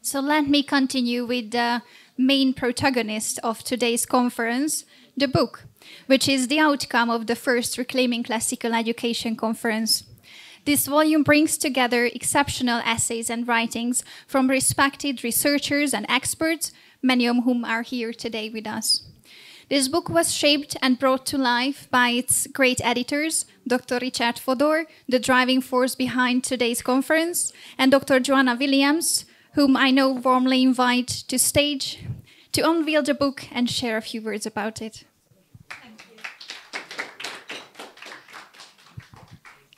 So let me continue with the main protagonist of today's conference, the book, which is the outcome of the first Reclaiming Classical Education conference. This volume brings together exceptional essays and writings from respected researchers and experts, many of whom are here today with us. This book was shaped and brought to life by its great editors, Dr. Richard Fodor, the driving force behind today's conference, and Dr. Joanna Williams, whom I now warmly invite to stage to unveil the book and share a few words about it.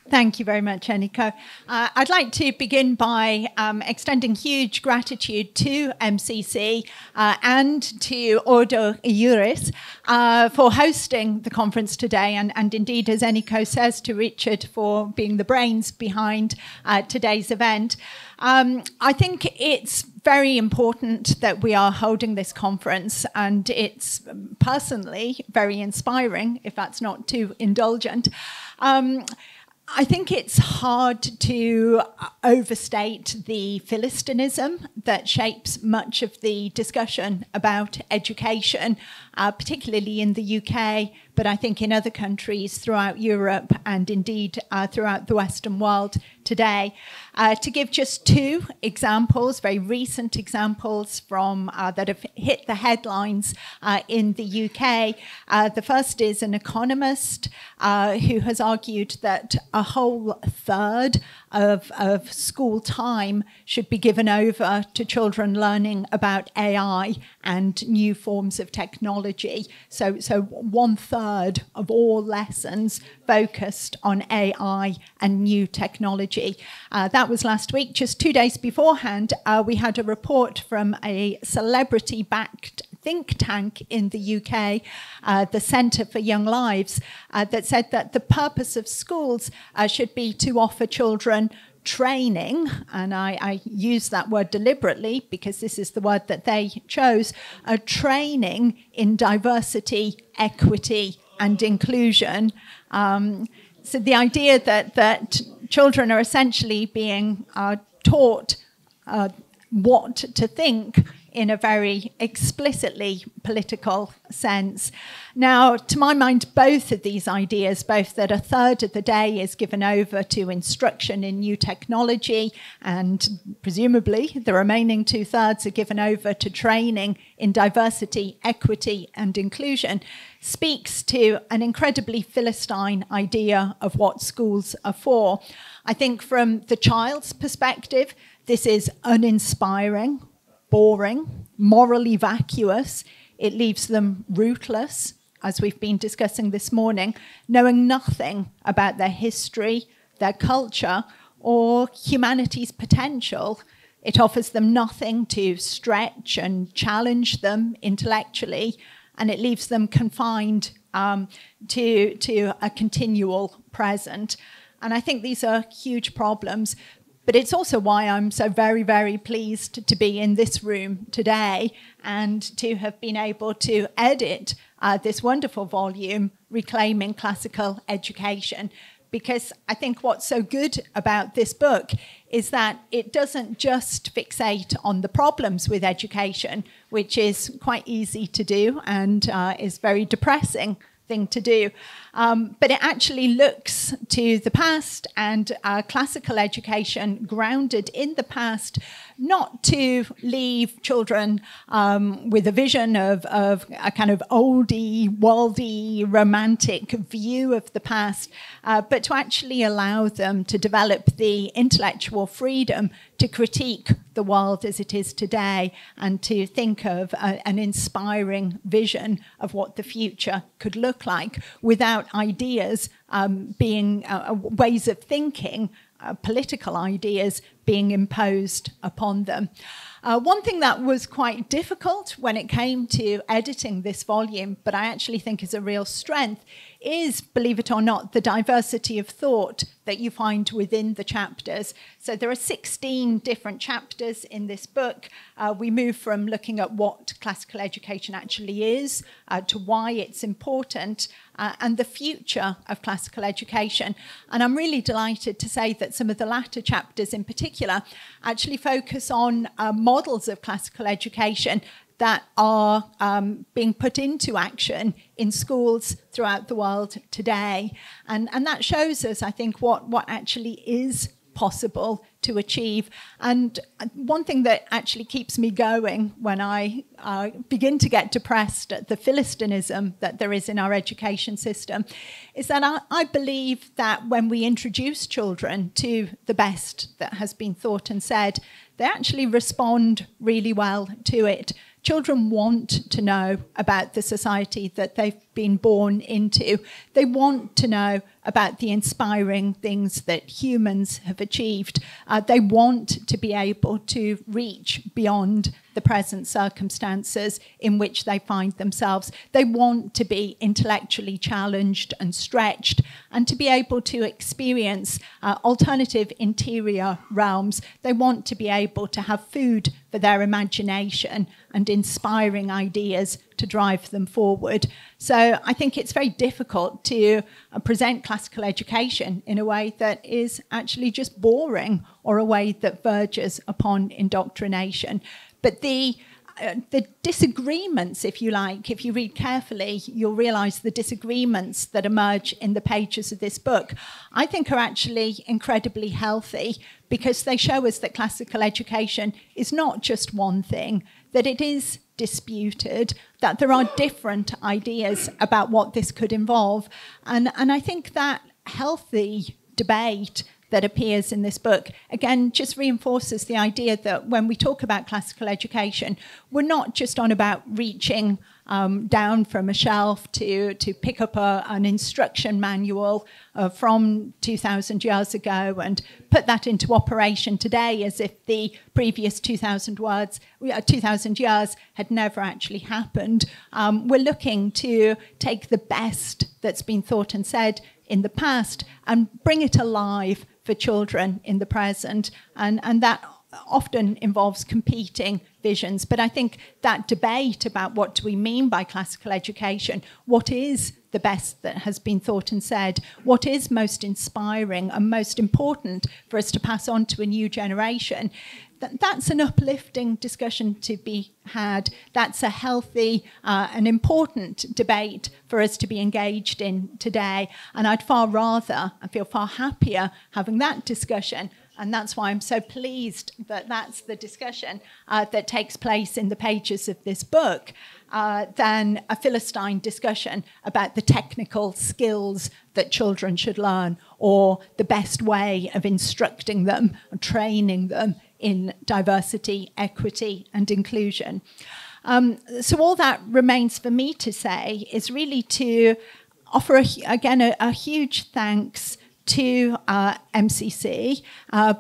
Thank you very much, Eniko. I'd like to begin by extending huge gratitude to MCC and to Ordo Iuris for hosting the conference today, and indeed, as Eniko says, to Richard for being the brains behind today's event. I think it's very important that we are holding this conference, and it's personally very inspiring, if that's not too indulgent. I think it's hard to overstate the Philistinism that shapes much of the discussion about education, particularly in the UK, but I think in other countries throughout Europe and indeed throughout the Western world today. To give just two examples, very recent examples from that have hit the headlines in the UK. The first is an economist who has argued that a whole third of school time should be given over to children learning about AI and new forms of technology. So 1/3 of all lessons focused on AI and new technology. That was last week. Just 2 days beforehand, we had a report from a celebrity-backed think tank in the UK, the Centre for Young Lives, that said that the purpose of schools should be to offer children training, and I use that word deliberately because this is the word that they chose, a training in diversity, equity, and inclusion. So the idea that children are essentially being taught what to think in a very explicitly political sense. Now, to my mind, both of these ideas, both that a third of the day is given over to instruction in new technology and presumably the remaining 2/3 are given over to training in diversity, equity and inclusion, speaks to an incredibly Philistine idea of what schools are for. I think from the child's perspective, this is uninspiring, boring, morally vacuous. It leaves them rootless, as we've been discussing this morning, knowing nothing about their history, their culture, or humanity's potential. It offers them nothing to stretch and challenge them intellectually, and it leaves them confined to a continual present. And I think these are huge problems. But it's also why I'm so very, very pleased to be in this room today and to have been able to edit this wonderful volume, Reclaiming Classical Education, because I think what's so good about this book is that it doesn't just fixate on the problems with education, which is quite easy to do and is very depressing thing to do. But it actually looks to the past and classical education grounded in the past, not to leave children with a vision of a kind of oldie, worldy, romantic view of the past, but to actually allow them to develop the intellectual freedom to critique the world as it is today and to think of an inspiring vision of what the future could look like without ideas being ways of thinking, political ideas being imposed upon them. One thing that was quite difficult when it came to editing this volume, but I actually think is a real strength, is, believe it or not, the diversity of thought that you find within the chapters. So there are 16 different chapters in this book. We move from looking at what classical education actually is, to why it's important, and the future of classical education. And I'm really delighted to say that some of the latter chapters in particular actually focus on models of classical education that are being put into action in schools throughout the world today. And that shows us, I think, what actually is possible to achieve. And one thing that actually keeps me going when I begin to get depressed at the Philistinism that there is in our education system is that I believe that when we introduce children to the best that has been thought and said, they actually respond really well to it. Children want to know about the society that they've been born into. They want to know about the inspiring things that humans have achieved. They want to be able to reach beyond the present circumstances in which they find themselves. They want to be intellectually challenged and stretched, and to be able to experience alternative interior realms. They want to be able to have food for their imagination and inspiring ideas to drive them forward. So I think it's very difficult to present classical education in a way that is actually just boring, or a way that verges upon indoctrination. But the disagreements, if you like, if you read carefully, you'll realise the disagreements that emerge in the pages of this book, I think are actually incredibly healthy, because they show us that classical education is not just one thing, that it is disputed, that there are different ideas about what this could involve. And I think that healthy debate that appears in this book, again, just reinforces the idea that when we talk about classical education, we're not just on about reaching down from a shelf to pick up an instruction manual from 2,000 years ago and put that into operation today, as if the previous 2,000 years had never actually happened. We're looking to take the best that's been thought and said in the past and bring it alive for children in the present, and that often involves competing visions. But I think that debate about what do we mean by classical education, what is the best that has been thought and said, what is most inspiring and most important for us to pass on to a new generation, that's an uplifting discussion to be had. That's a healthy and important debate for us to be engaged in today. And I feel far happier having that discussion. And that's why I'm so pleased that that's the discussion that takes place in the pages of this book, than a Philistine discussion about the technical skills that children should learn, or the best way of instructing them, or training them in diversity, equity, and inclusion. So all that remains for me to say is really to offer, a huge thanks to MCC,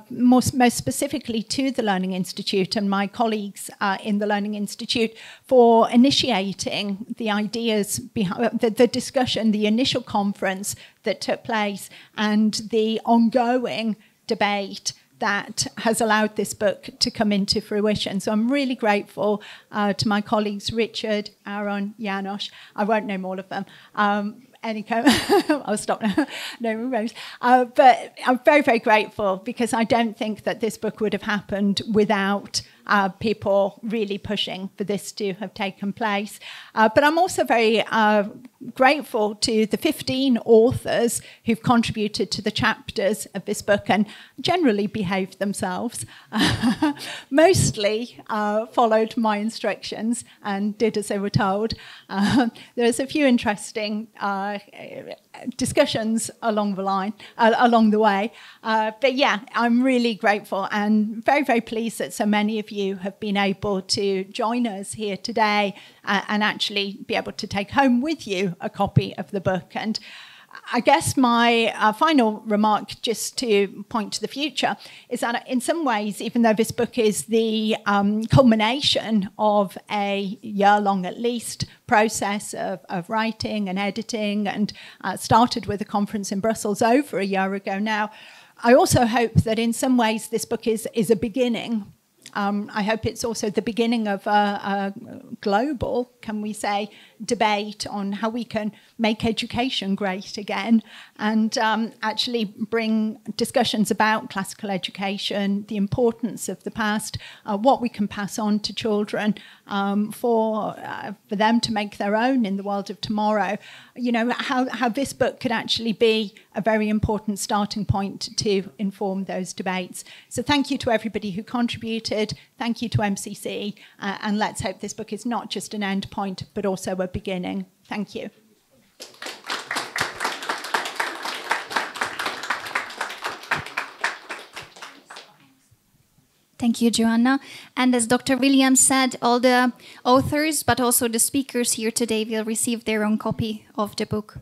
most specifically to the Learning Institute and my colleagues in the Learning Institute for initiating the ideas behind the discussion, the initial conference that took place, and the ongoing debate that has allowed this book to come into fruition. So I'm really grateful to my colleagues, Richard, Aaron, János. I won't name all of them. I'll stop now. No, but I'm very, very grateful, because I don't think that this book would have happened without people really pushing for this to have taken place. But I'm also very grateful to the 15 authors who've contributed to the chapters of this book and generally behaved themselves, mostly followed my instructions and did as they were told. There's a few interesting discussions along the way. But yeah, I'm really grateful and very, very pleased that so many of you have been able to join us here today and actually be able to take home with you a copy of the book. And I guess my final remark, just to point to the future, is that in some ways, even though this book is the culmination of a year-long, at least, process of writing and editing, and started with a conference in Brussels over a year ago now, I also hope that in some ways this book is a beginning. I hope it's also the beginning of a global, can we say, debate on how we can make education great again, and actually bring discussions about classical education, the importance of the past, what we can pass on to children for them to make their own in the world of tomorrow. You know, how this book could actually be a very important starting point to inform those debates. So thank you to everybody who contributed. Thank you to MCC. And let's hope this book is not just an end point, but also a beginning. Thank you. Thank you, Joanna. And as Dr. Williams said, all the authors, but also the speakers here today will receive their own copy of the book.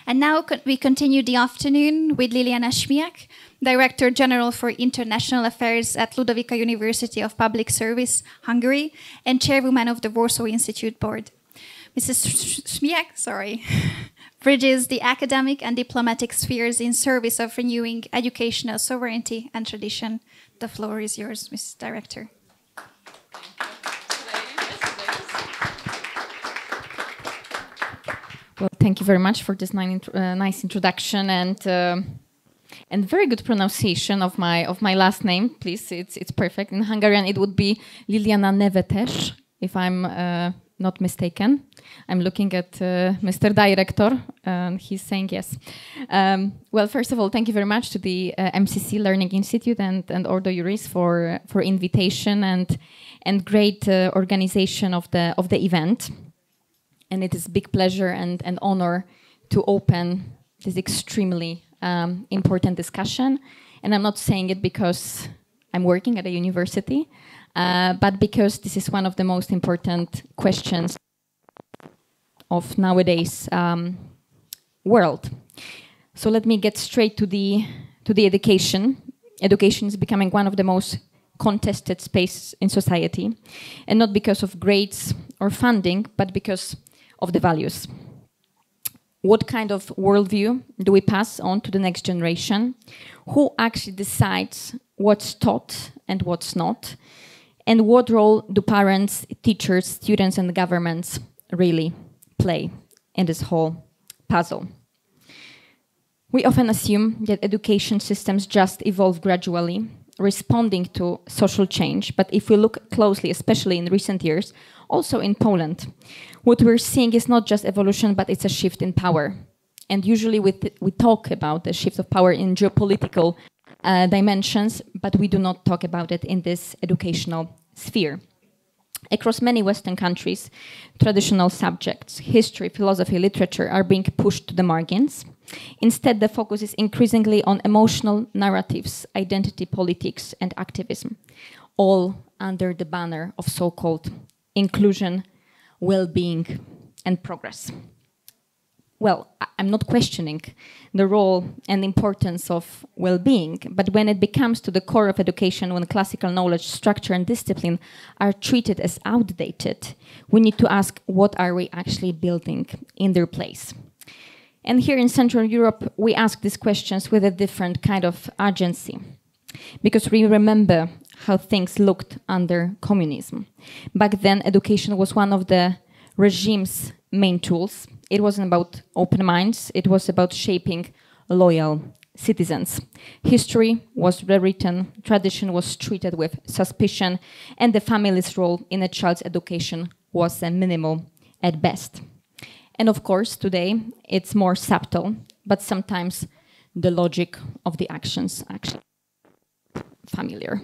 And now we continue the afternoon with Liliana Śmiech, Director General for International Affairs at Ludovika University of Public Service, Hungary, and Chairwoman of the Warsaw Institute Board. Mrs. Śmiech, bridges the academic and diplomatic spheres in service of renewing educational sovereignty and tradition. The floor is yours, Mrs. Director. Well, thank you very much for this nice introduction and very good pronunciation of my last name. Please, it's perfect. In Hungarian, it would be Liliana Nevetes, if I'm not mistaken. I'm looking at Mr. Director, and he's saying yes. Well, first of all, thank you very much to the MCC Learning Institute and Ordo Iuris for invitation and great organization of the event. And it is a big pleasure and honor to open this extremely important discussion. And I'm not saying it because I'm working at a university, but because this is one of the most important questions of nowadays world. So let me get straight to the education. Education is becoming one of the most contested spaces in society, and not because of grades or funding, but because of the values. What kind of worldview do we pass on to the next generation? Who actually decides what's taught and what's not? And what role do parents, teachers, students, and governments really play in this whole puzzle? We often assume that education systems just evolve gradually, responding to social change. But if we look closely, especially in recent years, also in Poland, what we're seeing is not just evolution, but it's a shift in power. And usually we talk about the shift of power in geopolitical dimensions, but we do not talk about it in this educational sphere. Across many Western countries, traditional subjects, history, philosophy, literature, are being pushed to the margins. Instead, the focus is increasingly on emotional narratives, identity politics, and activism, all under the banner of so-called inclusion, well-being, and progress. Well, I'm not questioning the role and importance of well-being, but when it becomes to the core of education, when classical knowledge, structure, and discipline are treated as outdated, we need to ask, what are we actually building in their place? And here in Central Europe, we ask these questions with a different kind of urgency, because we remember how things looked under communism. Back then, education was one of the regime's main tools. It wasn't about open minds, it was about shaping loyal citizens. History was rewritten, tradition was treated with suspicion, and the family's role in a child's education was minimal at best. And of course, today, it's more subtle, but sometimes the logic of the actions actually familiar.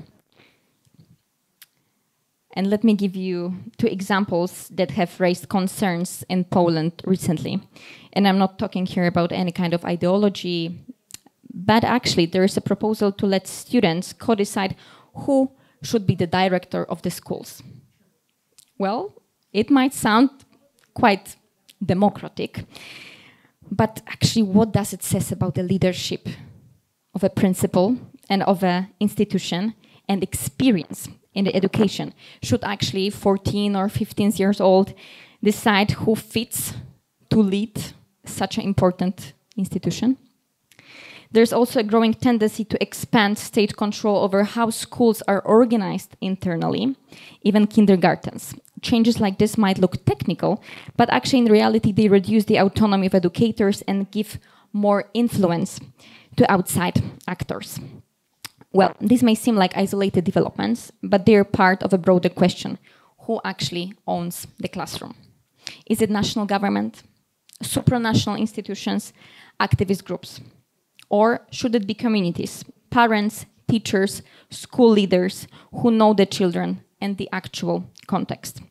And let me give you two examples that have raised concerns in Poland recently. And I'm not talking here about any kind of ideology, but actually there is a proposal to let students co-decide who should be the director of the schools. Well, it might sound quite democratic. But actually, what does it say about the leadership of a principal and of an institution and experience in the education? Should actually 14 or 15 years old decide who fits to lead such an important institution? There's also a growing tendency to expand state control over how schools are organized internally, even kindergartens. Changes like this might look technical, but actually in reality they reduce the autonomy of educators and give more influence to outside actors. Well, these may seem like isolated developments, but they're part of a broader question. Who actually owns the classroom? Is it national government, supranational institutions, activist groups? Or should it be communities, parents, teachers, school leaders who know the children and the actual context?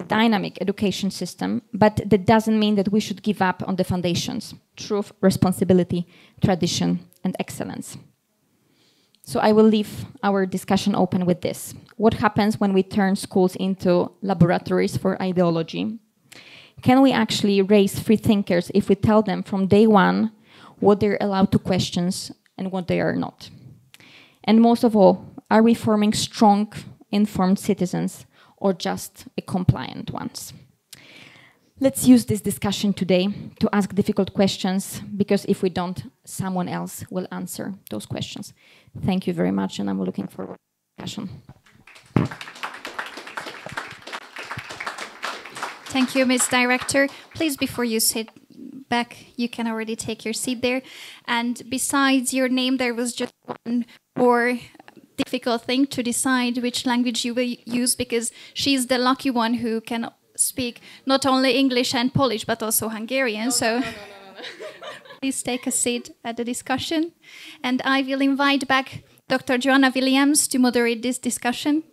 Dynamic education system, but that doesn't mean that we should give up on the foundations: truth, responsibility, tradition, and excellence. So I will leave our discussion open with this. What happens when we turn schools into laboratories for ideology? Can we actually raise free thinkers if we tell them from day one what they're allowed to question and what they are not? And most of all, are we forming strong, informed citizens or just compliant ones? Let's use this discussion today to ask difficult questions, because if we don't, someone else will answer those questions. Thank you very much, and I'm looking forward to the discussion. Thank you, Ms. Director. Please, before you sit back, you can already take your seat there. And besides your name, there was just one more difficult thing to decide which language you will use, because she's the lucky one who can speak not only English and Polish, but also Hungarian. No. Please take a seat at the discussion. And I will invite back Dr. Joanna Williams to moderate this discussion.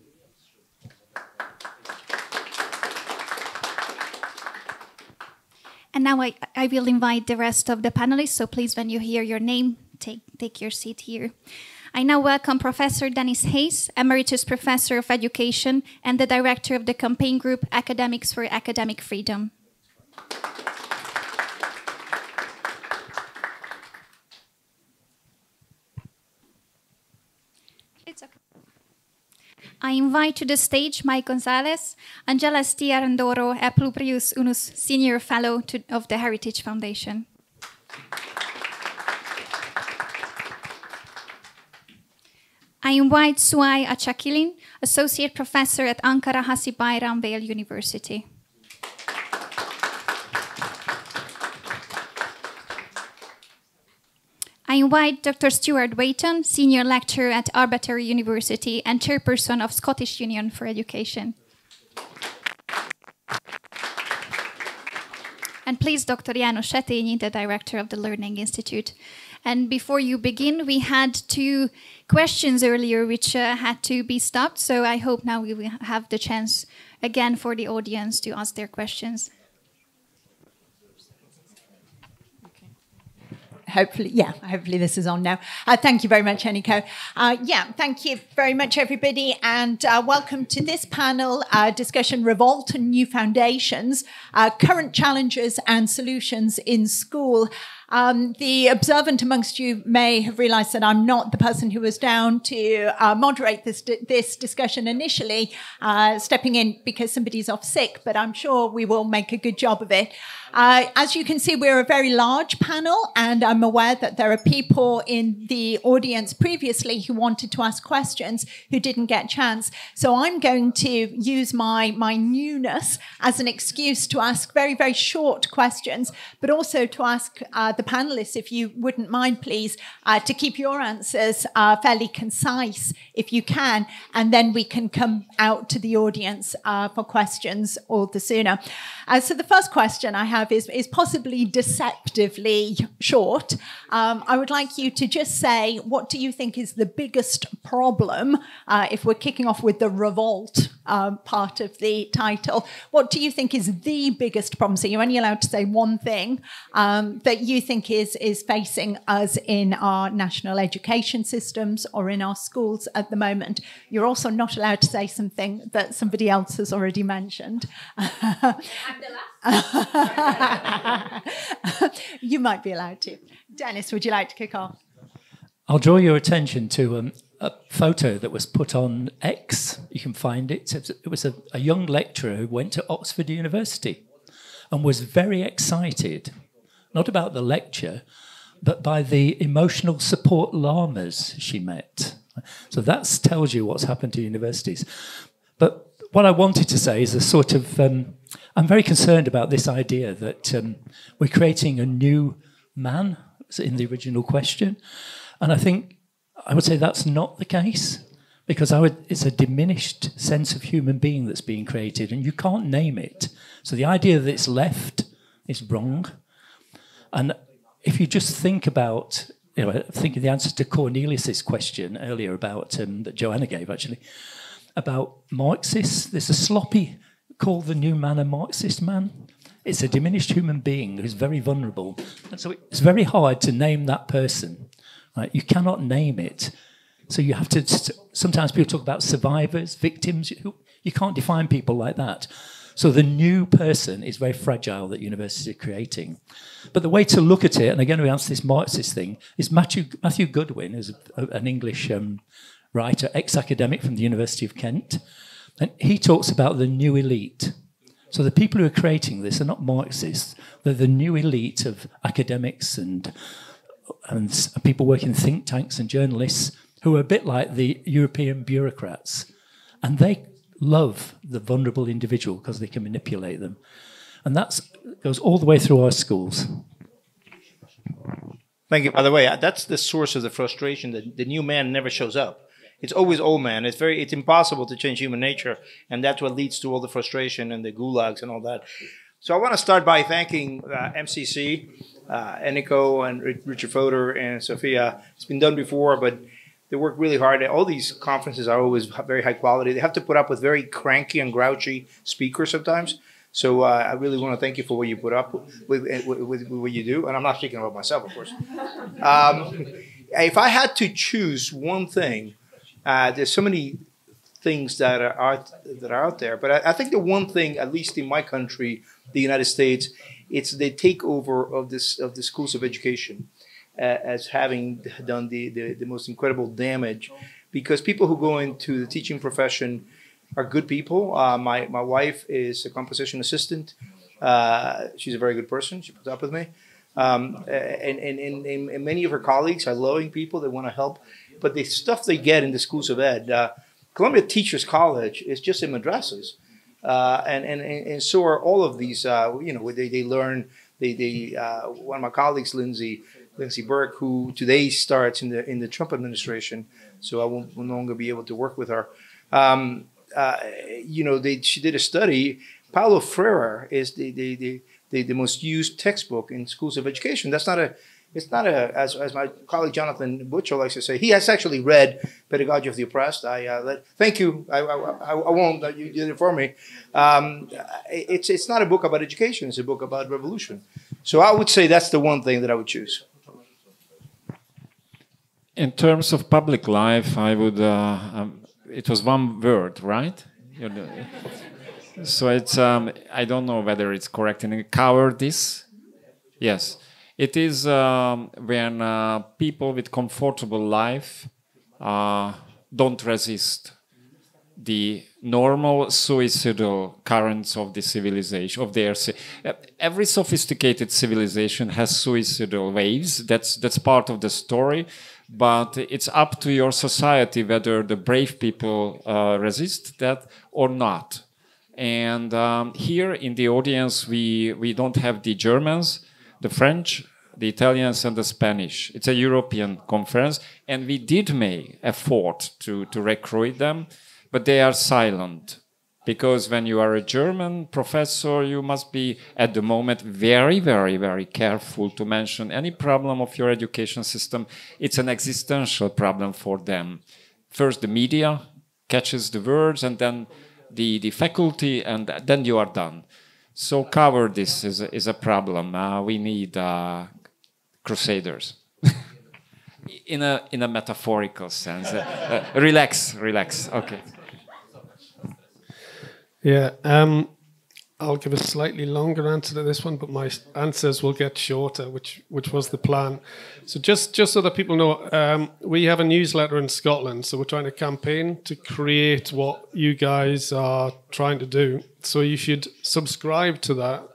And now I will invite the rest of the panelists, so please, when you hear your name, take your seat here. I now welcome Professor Dennis Hayes, Emeritus Professor of Education and the Director of the campaign group Academics for Academic Freedom. It's okay. I invite to the stage Mike Gonzales, Angeles Tiarandoro e Plubrius Unus Senior Fellow of the Heritage Foundation. I invite Suay Acikalin, Associate Professor at Ankara Haci Bayram University. I invite Dr. Stuart Waiton, Senior Lecturer at Abertay University and Chairperson of Scottish Union for Education. And please, Dr. János Setényi, the Director of the Learning Institute. And before you begin, we had 2 questions earlier which had to be stopped. So I hope now we will have the chance again for the audience to ask their questions. Hopefully this is on now. Thank you very much, Eniko. Thank you very much, everybody, and welcome to this panel discussion, Revolt and New Foundations, Current Challenges and Solutions in School. The observant amongst you may have realised that I'm not the person who was down to moderate this discussion initially, stepping in because somebody's off sick, but I'm sure we will make a good job of it. As you can see, we're a very large panel, and I'm aware that there are people in the audience previously who wanted to ask questions who didn't get a chance. So I'm going to use my newness as an excuse to ask very, very short questions, but also to ask the panelists, if you wouldn't mind, please, to keep your answers fairly concise, if you can, and then we can come out to the audience for questions all the sooner. So the first question I have is possibly deceptively short. I would like you to just say, what do you think is the biggest problem, if we're kicking off with the revolt part of the title, what do you think is the biggest problem? So you're only allowed to say one thing that you think is facing us in our national education systems or in our schools at the moment. You're also not allowed to say something that somebody else has already mentioned. I'm the last. You might be allowed to. Dennis, would you like to kick off? I'll draw your attention to a photo that was put on X. You can find it. It was a young lecturer who went to Oxford University and was very excited, not about the lecture, but by the emotional support llamas she met. So that tells you what's happened to universities. But what I wanted to say is a sort of... I'm very concerned about this idea that we're creating a new man, in the original question. And I would say that's not the case, because it's a diminished sense of human being that's being created, and you can't name it. So the idea that it's left is wrong. And if you just think about, think of the answer to Cornelius's question earlier about that Joanna gave actually about Marxists. There's a sloppy call the new man a Marxist man. It's a diminished human being who's very vulnerable, and so it's very hard to name that person. Right? You cannot name it. So you have to. Sometimes people talk about survivors, victims. You can't define people like that. So the new person is very fragile that universities are creating. But the way to look at it, and again we answer this Marxist thing, is Matthew Goodwin, who's an English writer, ex-academic from the University of Kent, and he talks about the new elite. So the people who are creating this are not Marxists. They're the new elite of academics and people working in think tanks and journalists who are a bit like the European bureaucrats. And they love the vulnerable individual because they can manipulate them. And that goes all the way through our schools. Thank you. By the way, that's the source of the frustration, that the new man never shows up. It's always old man. It's impossible to change human nature, and that's what leads to all the frustration and the gulags and all that. So I want to start by thanking MCC, Enrico and Richard Fodor and Sophia. It's been done before, but they work really hard. All these conferences are always very high quality. They have to put up with very cranky and grouchy speakers sometimes. So I really want to thank you for what you put up with what you do. And I'm not speaking about myself, of course. If I had to choose one thing, there's so many things that are out there. But I think the one thing, at least in my country, the United States, it's the takeover of the schools of education as having done the most incredible damage. Because people who go into the teaching profession are good people. My wife is a composition assistant. She's a very good person. She puts up with me. And many of her colleagues are loving people. They want to help. But the stuff they get in the schools of ed, Columbia Teachers College is just in madrasas. And so are all of these, they learn, one of my colleagues, Lindsay Burke, who today starts in the Trump administration, so I will no longer be able to work with her. She did a study. Paulo Freire is the most used textbook in schools of education. It's not as my colleague Jonathan Butcher likes to say, he has actually read Pedagogy of the Oppressed. Thank you. I won't. You did it for me. It's not a book about education. It's a book about revolution. So I would say that's the one thing that I would choose. In terms of public life, I would. It was one word, right? So it's. I don't know whether it's correct in cowardice. Yes. It is when people with comfortable life don't resist the normal suicidal currents of the civilization of their. Every sophisticated civilization has suicidal waves. That's part of the story, but it's up to your society whether the brave people resist that or not. And here in the audience, we don't have the Germans, the French, the Italians and the Spanish. It's a European conference, and we did make effort to recruit them, but they are silent. Because when you are a German professor, you must be, at the moment, very, very, very careful to mention any problem of your education system. It's an existential problem for them. First, the media catches the words, and then the faculty, and then you are done. So cowardice is a problem. We need crusaders, in a metaphorical sense. Relax. Okay. Yeah, I'll give a slightly longer answer to this one, but my answers will get shorter, which was the plan. So just so that people know, we have a newsletter in Scotland, so we're trying to campaign to create what you guys are trying to do. So you should subscribe to that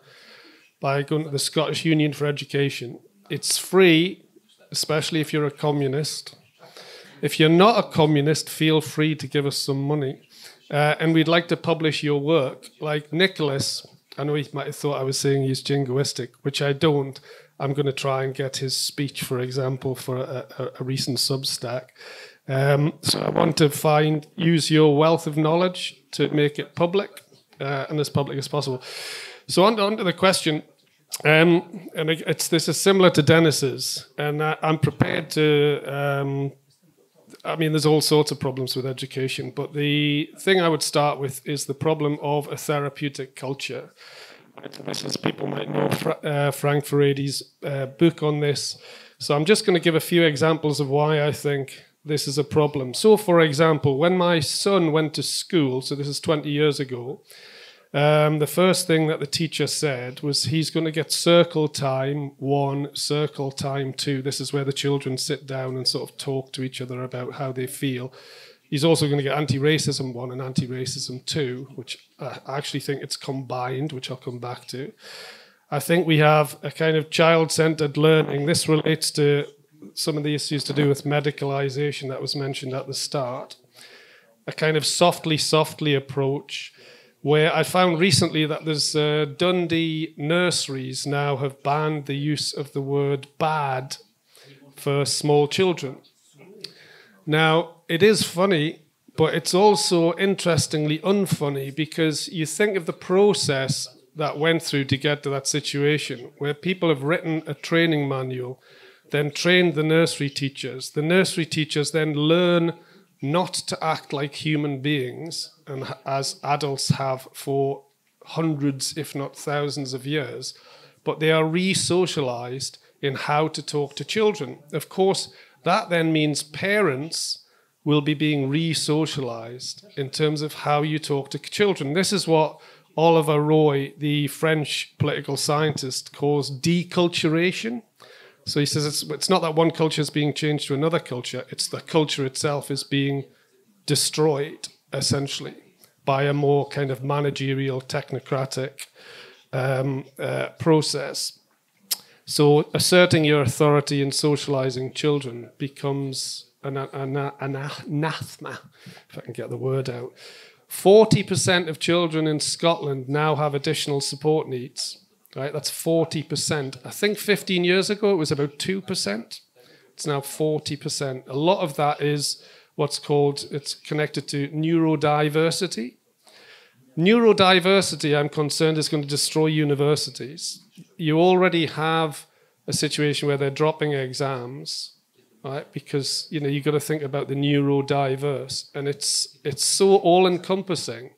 by going to the Scottish Union for Education. It's free, especially if you're a communist. If you're not a communist, feel free to give us some money. And we'd like to publish your work. Like Nicholas, I know he might have thought I was saying he's jingoistic, which I don't. I'm going to try and get his speech, for example, for a recent Substack. So I want to use your wealth of knowledge to make it public, and as public as possible. So on to the question, and this is similar to Dennis's, and I'm prepared to... there's all sorts of problems with education, but the thing I would start with is the problem of a therapeutic culture. This is, people might know Frank Furedi's book on this. So I'm just going to give a few examples of why I think this is a problem. So, for example, when my son went to school, so this is 20 years ago, the first thing that the teacher said was he's going to get circle time 1, circle time 2. This is where the children sit down and sort of talk to each other about how they feel. He's also going to get anti-racism 1 and anti-racism 2, which I actually think it's combined, which I'll come back to. I think we have a kind of child-centered learning. This relates to some of the issues to do with medicalization that was mentioned at the start. A kind of softly approach, where I found recently that there's Dundee nurseries now have banned the use of the word bad for small children. Now, it is funny, but it's also interestingly unfunny, because you think of the process that went through to get to that situation, where people have written a training manual, then trained the nursery teachers. The nursery teachers then learn not to act like human beings, and as adults have for hundreds, if not thousands of years, but they are re-socialized in how to talk to children. Of course, that then means parents will be being re-socialized in terms of how you talk to children. This is what Oliver Roy, the French political scientist, calls deculturation. So he says it's not that one culture is being changed to another culture, it's the culture itself is being destroyed, essentially, by a more kind of managerial, technocratic process. So asserting your authority in socializing children becomes an anathema, if I can get the word out. 40% of children in Scotland now have additional support needs. Right, that's 40%. I think 15 years ago it was about 2%. It's now 40%. A lot of that is it's connected to neurodiversity. Neurodiversity, I'm concerned, is going to destroy universities. You already have a situation where they're dropping exams, right? Because you've got to think about the neurodiverse, and it's so all-encompassing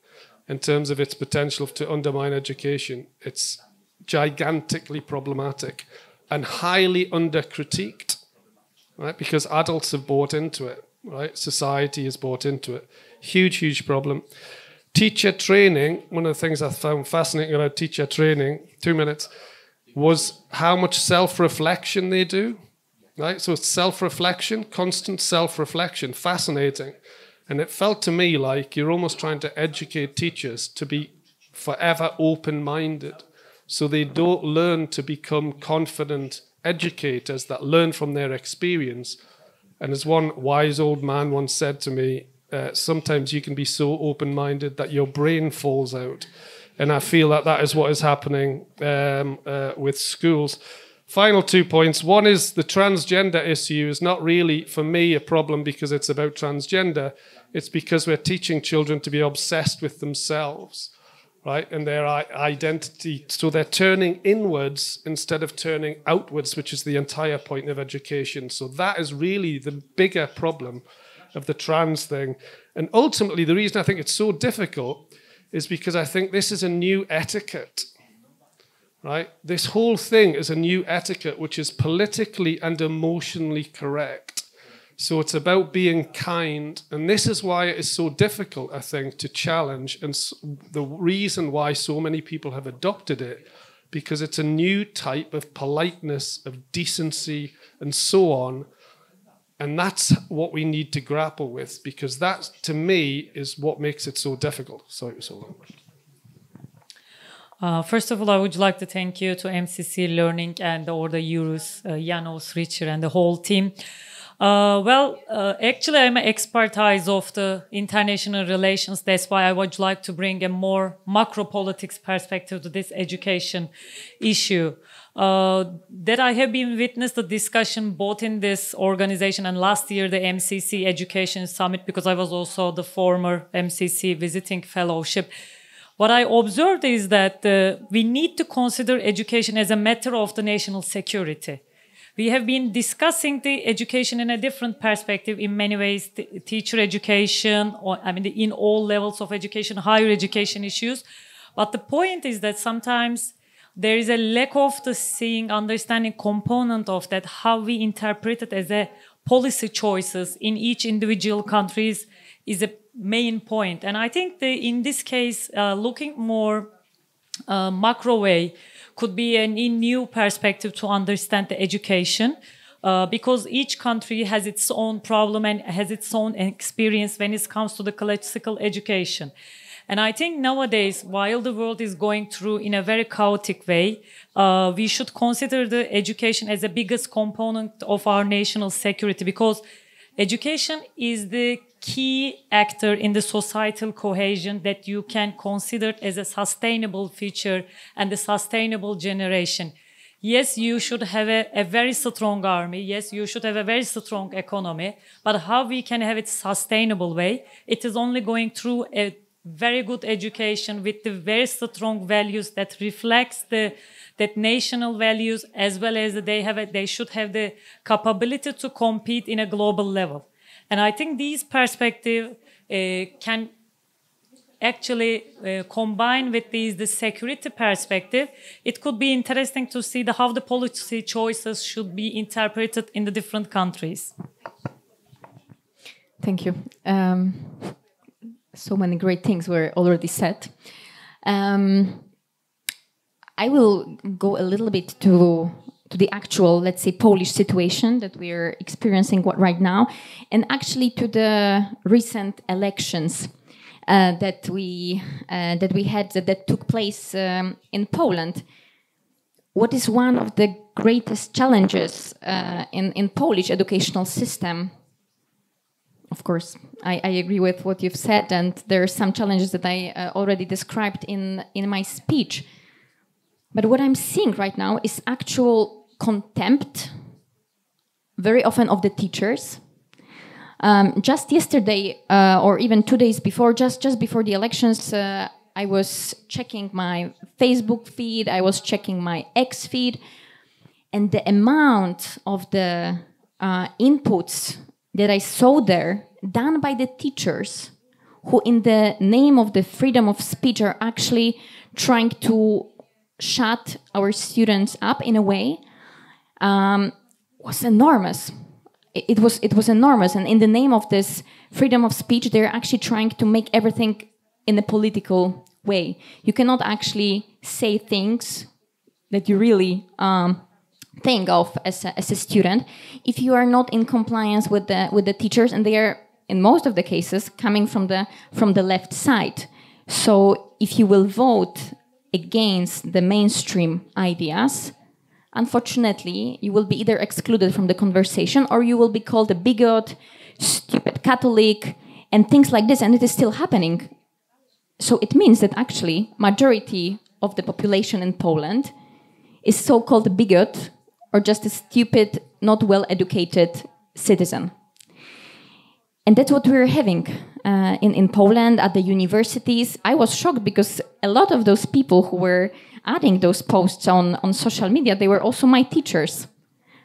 in terms of its potential to undermine education. It's gigantically problematic and highly under-critiqued, right? Because adults have bought into it, right? Society has bought into it. Huge problem. Teacher training, one of the things I found fascinating about teacher training, 2 minutes, was how much self-reflection they do, right? So it's self-reflection, constant self-reflection, fascinating. And it felt to me like you're almost trying to educate teachers to be forever open-minded, so they don't learn to become confident educators that learn from their experience. And as one wise old man once said to me, sometimes you can be so open-minded that your brain falls out. And I feel that is what is happening with schools. Final 2 points. One is the transgender issue is not really, for me, a problem because it's about transgender. It's because we're teaching children to be obsessed with themselves, right, and their identity. So they're turning inwards instead of turning outwards, which is the entire point of education. So that is really the bigger problem of the trans thing. And ultimately, the reason I think it's so difficult is because I think this is a new etiquette, right? This whole thing is a new etiquette which is politically and emotionally correct. So it's about being kind. And this is why it is so difficult, I think, to challenge. And the reason why so many people have adopted it, because it's a new type of politeness, of decency, and so on. And that's what we need to grapple with, because that, to me, is what makes it so difficult. Sorry, it was so long. First of all, I would like to thank you to MCC Learning and the Ordo Iuris, János, Richard, and the whole team. Actually, I'm an expertise of the international relations. That's why I would like to bring a more macro politics perspective to this education issue. That I have been witness the discussion both in this organization and last year the MCC Education Summit, because I was also the former MCC visiting fellowship. What I observed is that we need to consider education as a matter of the national security. We have been discussing the education in a different perspective in many ways, teacher education, in all levels of education, higher education issues. But the point is that sometimes there is a lack of the seeing, understanding component of that, how we interpret it as a policy choices in each individual countries is a main point. And I think in this case, looking more macro way could be a new perspective to understand the education, because each country has its own problem and has its own experience when it comes to the classical education. And I think nowadays, while the world is going through in a very chaotic way, we should consider the education as the biggest component of our national security, because education is the key actor in the societal cohesion that you can consider as a sustainable future and a sustainable generation. Yes, you should have a very strong army. Yes, you should have a very strong economy. But how we can have it sustainable way? It is only going through a very good education with the very strong values that reflects that national values, as well as they should have the capability to compete in a global level. And I think these perspectives can actually combine with the security perspective. It could be interesting to see how the policy choices should be interpreted in the different countries. Thank you. So many great things were already said. I will go a little bit to the actual, let's say, Polish situation that we are experiencing right now, and actually to the recent elections that we had that took place in Poland. What is one of the greatest challenges in Polish educational system? Of course, I agree with what you've said, and there are some challenges that I already described in my speech. But what I'm seeing right now is actual contempt, very often of the teachers. Just yesterday, or even 2 days before, just before the elections, I was checking my Facebook feed, I was checking my X feed, and the amount of the inputs that I saw there done by the teachers who, in the name of the freedom of speech, are actually trying to shut our students up in a way, was enormous. It was enormous, and in the name of this freedom of speech, they're actually trying to make everything in a political way. You cannot actually say things that you really think of as a student if you are not in compliance with the teachers, and they are in most of the cases coming from the left side. So if you will vote against the mainstream ideas, unfortunately, you will be either excluded from the conversation or you will be called a bigot, stupid Catholic, and things like this, and it is still happening. So it means that actually majority of the population in Poland is so-called a bigot or just a stupid, not well-educated citizen. And that's what we're having in Poland at the universities. I was shocked because a lot of those people who were adding those posts on social media, they were also my teachers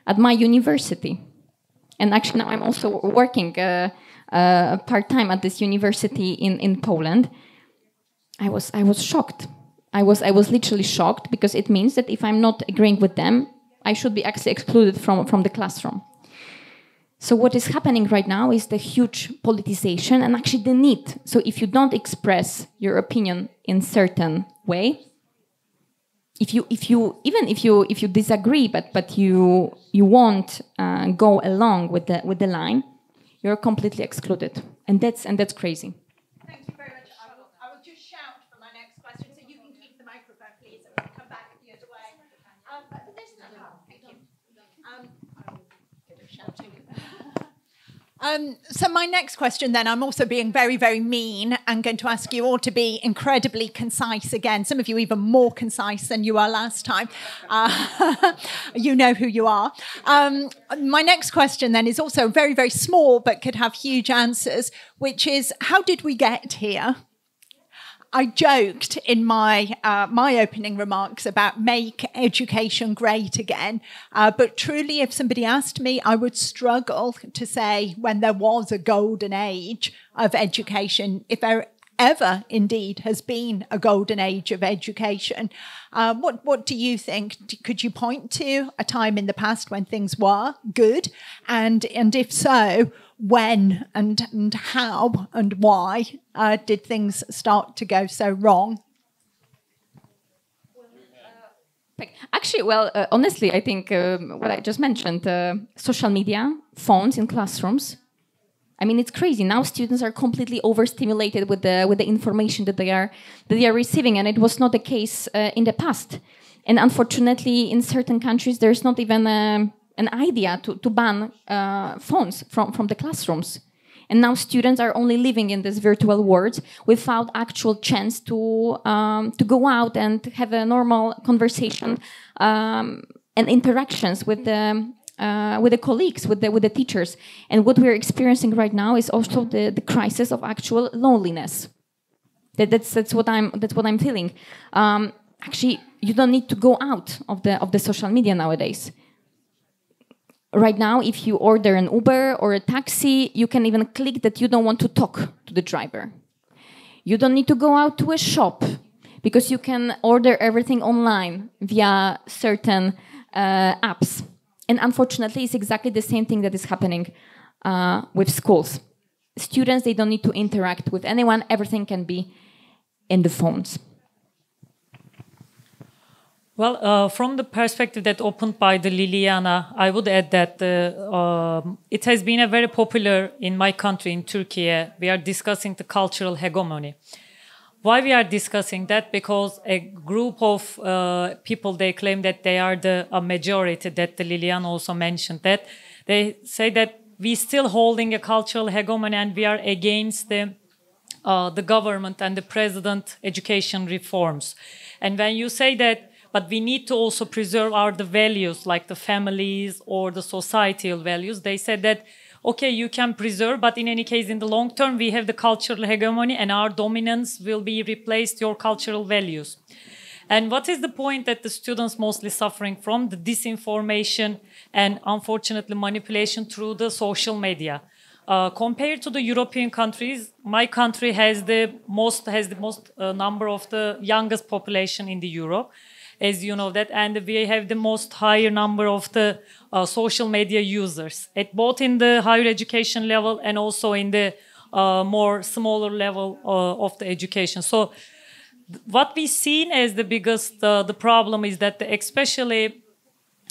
at my university. And actually now I'm also working part-time at this university in Poland. I was shocked. I was literally shocked, because it means that if I'm not agreeing with them, I should be actually excluded from the classroom. So what is happening right now is the huge politicization and actually the need. So if you don't express your opinion in certain way, if you disagree, but you won't go along with the line, you're completely excluded, and that's crazy. Thank you very much. I will just shout for my next question, so you can keep the microphone, please, and we'll come back the other way. Thank you. Bit of shouting. So my next question then, I'm also being very, very mean and going to ask you all to be incredibly concise again. Some of you even more concise than you were last time. You know who you are. My next question then is also very, very small, but could have huge answers, which is, how did we get here? I joked in my opening remarks about make education great again, but truly if somebody asked me, I would struggle to say when there was a golden age of education, if there ever indeed has been a golden age of education. What do you think? Could you point to a time in the past when things were good? And if so, when and how and why did things start to go so wrong? Actually, honestly, I think what I just mentioned, social media, phones in classrooms. I mean, it's crazy. Now students are completely overstimulated with the information that they are receiving, and it was not the case in the past. And unfortunately, in certain countries, there's not even an idea to ban phones from the classrooms. And now students are only living in this virtual world without actual chance to go out and have a normal conversation and interactions with the colleagues, with the teachers. And what we're experiencing right now is also the crisis of actual loneliness. That's what I'm feeling. Actually, you don't need to go out of the social media nowadays. Right now, if you order an Uber or a taxi, you can even click that you don't want to talk to the driver. You don't need to go out to a shop because you can order everything online via certain apps. And unfortunately, it's exactly the same thing that is happening with schools. Students, they don't need to interact with anyone. Everything can be in the phones. Well, from the perspective that opened by the Liliana, I would add that it has been a very popular in my country, in Turkey. We are discussing the cultural hegemony. Why we are discussing that? Because a group of people, they claim that they are a majority, that the Liliana also mentioned, that they say that we still holding a cultural hegemony and we are against the government and the president education reforms. And when you say that, but we need to also preserve the values like the families or the societal values. They said that, okay, you can preserve, but in any case, in the long term, we have the cultural hegemony and our dominance will be replaced your cultural values. And what is the point that the students mostly suffering from? The disinformation and unfortunately manipulation through the social media. Compared to the European countries, my country has the most number of the youngest population in the Europe. As you know that, and we have the most higher number of the social media users, both in the higher education level and also in the more smaller level of the education. So what we've seen as the biggest the problem is that especially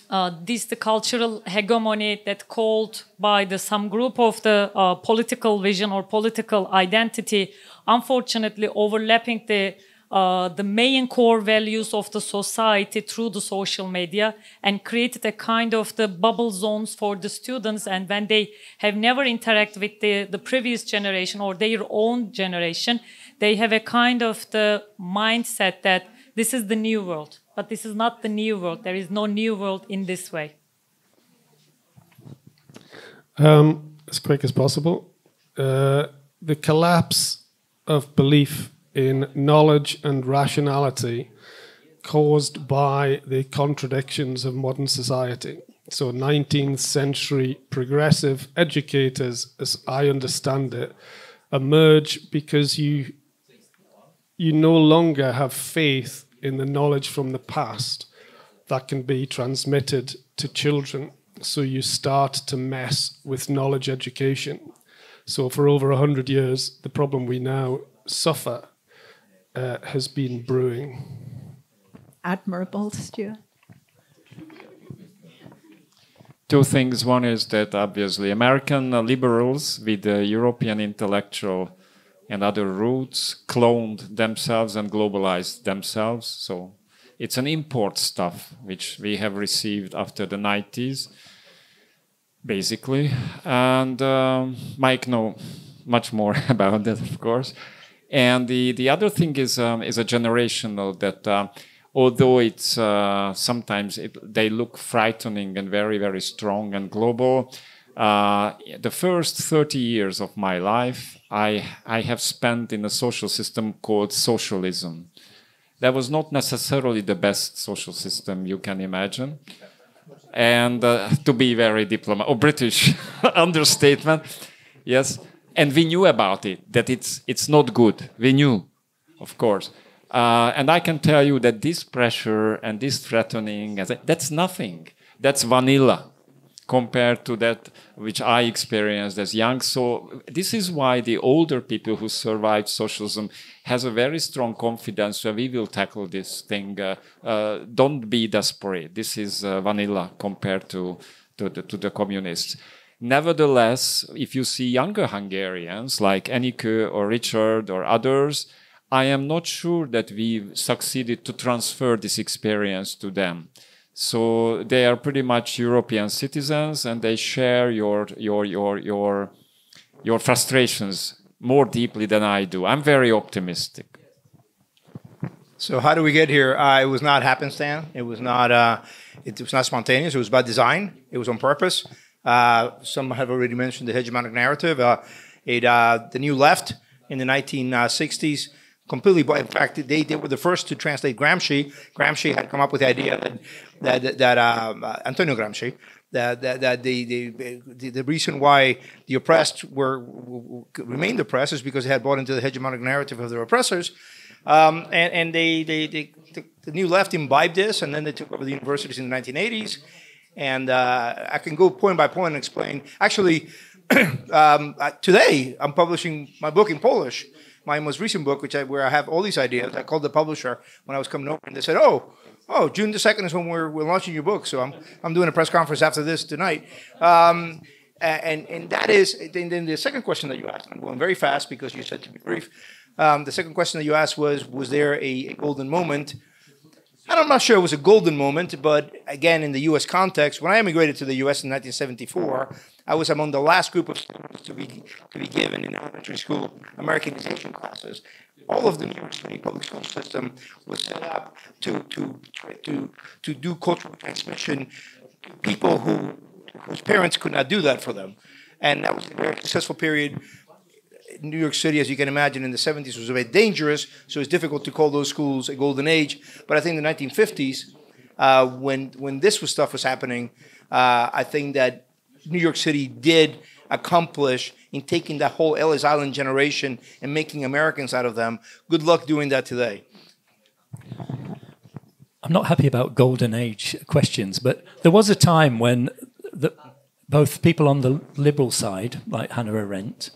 the cultural hegemony that called by some group of the political vision or political identity, unfortunately overlapping the main core values of the society through the social media and created a kind of the bubble zones for the students. And when they have never interacted with the previous generation or their own generation, they have a kind of the mindset that this is the new world. But this is not the new world. There is no new world in this way. As quick as possible. The collapse of belief in knowledge and rationality caused by the contradictions of modern society. So 19th century progressive educators, as I understand it, emerge because you no longer have faith in the knowledge from the past that can be transmitted to children. So you start to mess with knowledge education. So for over 100 years, the problem we now suffer has been brewing. Admirable, Stuart. Two things. One is that obviously American liberals with the European intellectual and other roots cloned themselves and globalized themselves. So it's an import stuff which we have received after the 90s, basically. And Mike knows much more about that, of course. And the other thing is a generational that although it's sometimes they look frightening and very, very strong and global, the first 30 years of my life, I have spent in a social system called socialism. That was not necessarily the best social system you can imagine. And to be very diplomatic, or British understatement, yes. And we knew about it, that it's not good. We knew, of course. And I can tell you that this pressure and this threatening, that's nothing. That's vanilla compared to that which I experienced as young. So this is why the older people who survived socialism has a very strong confidence that we will tackle this thing. Don't be desperate. This is vanilla compared to the communists. Nevertheless, if you see younger Hungarians like Enikő or Richard or others, I am not sure that we've succeeded to transfer this experience to them. So they are pretty much European citizens, and they share your frustrations more deeply than I do. I'm very optimistic. So how do we get here? It was not happenstance. It was not spontaneous. It was by design. It was on purpose. Some have already mentioned the hegemonic narrative. The New Left in the 1960s. Completely, in fact, they were the first to translate Gramsci. Gramsci had come up with the idea that Antonio Gramsci, that the reason why the oppressed remained oppressed is because they had bought into the hegemonic narrative of their oppressors, and the New Left imbibed this, and then they took over the universities in the 1980s. And I can go point by point and explain. Actually, today I'm publishing my book in Polish. My most recent book, where I have all these ideas. I called the publisher when I was coming over, and they said, "Oh, June the 2nd is when we're launching your book." So I'm doing a press conference after this tonight. And that is then the second question that you asked. I'm going very fast because you said to be brief. The second question that you asked was there a golden moment? And I'm not sure it was a golden moment, but again, in the U.S. context, when I immigrated to the U.S. in 1974, I was among the last group of students to be given in elementary school Americanization classes. All of the New York City public school system was set up to do cultural transmission to people whose parents could not do that for them. And that was a very successful period. New York City, as you can imagine, in the 70s was a bit dangerous, so it's difficult to call those schools a golden age. But I think in the 1950s, when this stuff was happening, I think that New York City did accomplish in taking that whole Ellis Island generation and making Americans out of them. Good luck doing that today. I'm not happy about golden age questions, but there was a time when both people on the liberal side, like Hannah Arendt,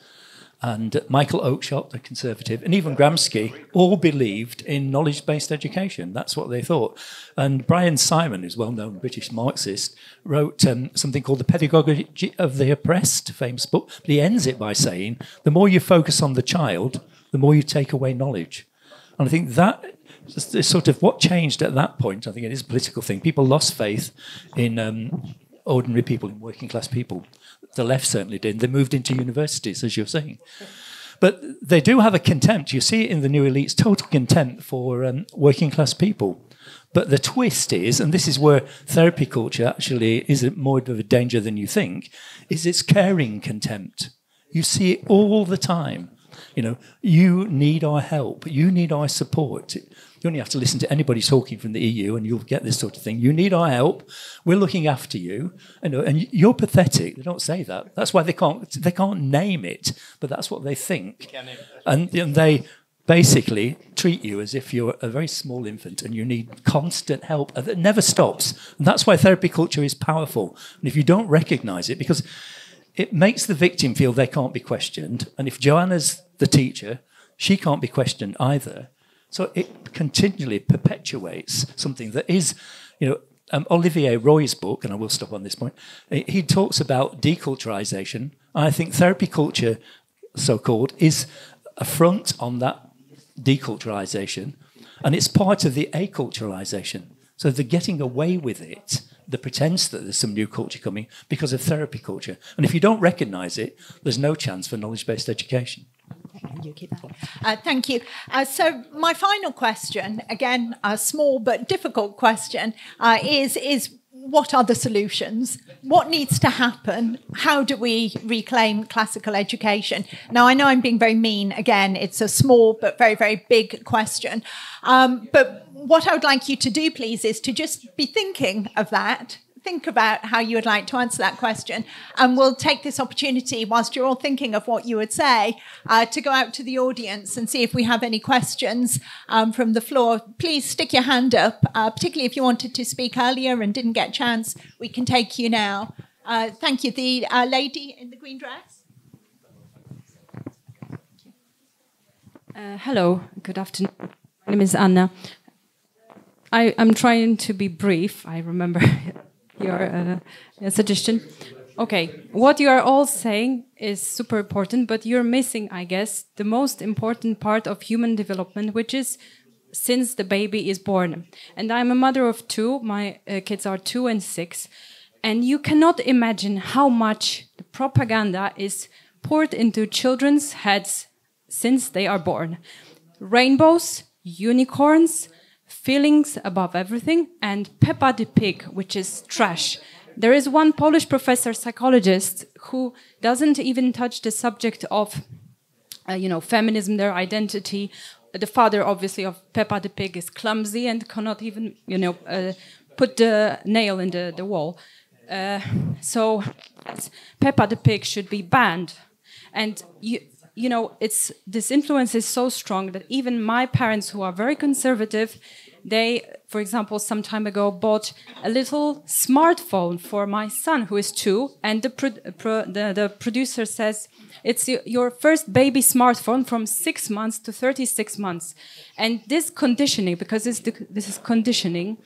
and Michael Oakeshott, the conservative, and even Gramsci, all believed in knowledge-based education. That's what they thought. And Brian Simon, who's a well-known British Marxist, wrote something called The Pedagogy of the Oppressed, famous book. But he ends it by saying, the more you focus on the child, the more you take away knowledge. And I think that is sort of what changed at that point. I think it is a political thing. People lost faith in ordinary people, in working-class people. The left certainly did. They moved into universities, as you're saying. But they do have a contempt. You see it in the new elites, total contempt for working-class people. But the twist is, and this is where therapy culture actually is more of a danger than you think, is its caring contempt. You see it all the time. You know, you need our help. You need our support. You only have to listen to anybody talking from the EU and you'll get this sort of thing. You need our help. We're looking after you. You know, and you're pathetic. They don't say that. That's why they can't name it, but that's what they think. And they basically treat you as if you're a very small infant and you need constant help that never stops. And that's why therapy culture is powerful. And if you don't recognize it, because it makes the victim feel they can't be questioned. And if Joanna's the teacher, she can't be questioned either. So it continually perpetuates something that is, Olivier Roy's book, and I will stop on this point, he talks about deculturalization. I think therapy culture, so-called, is a front on that deculturalization, and it's part of the aculturalization. So they're getting away with it, the pretense that there's some new culture coming because of therapy culture. And if you don't recognize it, there's no chance for knowledge-based education. Thank you. So my final question, again, a small but difficult question, is what are the solutions? What needs to happen? How do we reclaim classical education? Now, I know I'm being very mean. Again, it's a small but very, very big question. But what I would like you to do, please, is to just be thinking of that. Think about how you would like to answer that question. And we'll take this opportunity, whilst you're all thinking of what you would say, to go out to the audience and see if we have any questions from the floor. Please stick your hand up, particularly if you wanted to speak earlier and didn't get a chance. We can take you now. Thank you. The lady in the green dress. Hello, good afternoon. My name is Anna. I'm trying to be brief. I remember your suggestion. Okay, what you are all saying is super important, but you're missing, I guess, the most important part of human development, which is since the baby is born. And I'm a mother of two. My kids are 2 and 6. And you cannot imagine how much the propaganda is poured into children's heads since they are born. Rainbows, unicorns, feelings above everything, and Peppa the Pig, which is trash. There is one Polish professor, psychologist, who doesn't even touch the subject of, feminism, their identity. The father, obviously, of Peppa the Pig is clumsy and cannot even, put the nail in the wall. So Peppa the Pig should be banned. And this influence is so strong that even my parents, who are very conservative, they, for example, some time ago bought a little smartphone for my son, who is 2, and the producer says it's your first baby smartphone from 6 months to 36 months. And this conditioning, because this is conditioning,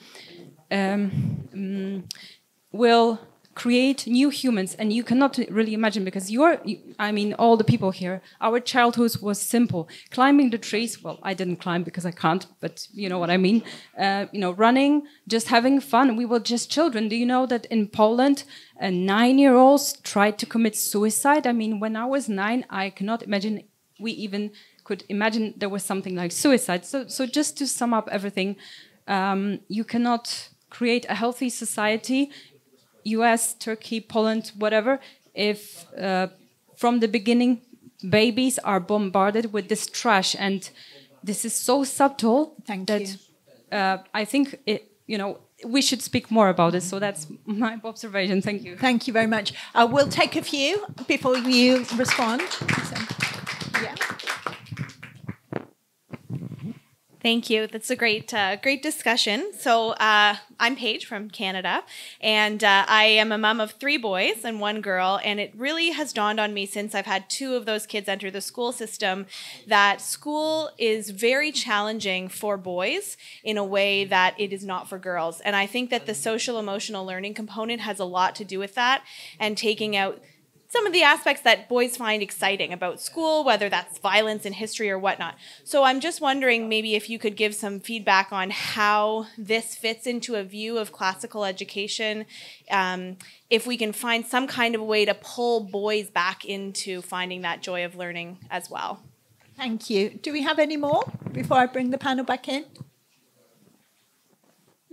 will create new humans, and you cannot really imagine, because all the people here, our childhood was simple. Climbing the trees, well, I didn't climb because I can't, but you know what I mean. Running, just having fun. We were just children. Do you know that in Poland, 9-year-olds tried to commit suicide? I mean, when I was 9, I cannot imagine we even could imagine there was something like suicide. So just to sum up everything, you cannot create a healthy society, US, Turkey, Poland, whatever, if from the beginning babies are bombarded with this trash. And this is so subtle that I think we should speak more about it. So that's my observation. Thank you. Thank you very much. We'll take a few before you respond. Yeah. Thank you. That's a great discussion. So I'm Paige from Canada, and I am a mom of 3 boys and 1 girl, and it really has dawned on me since I've had 2 of those kids enter the school system that school is very challenging for boys in a way that it is not for girls. And I think that the social emotional learning component has a lot to do with that, and taking out some of the aspects that boys find exciting about school, whether that's violence in history or whatnot. So I'm just wondering maybe if you could give some feedback on how this fits into a view of classical education, if we can find some kind of way to pull boys back into finding that joy of learning as well. Thank you. Do we have any more before I bring the panel back in?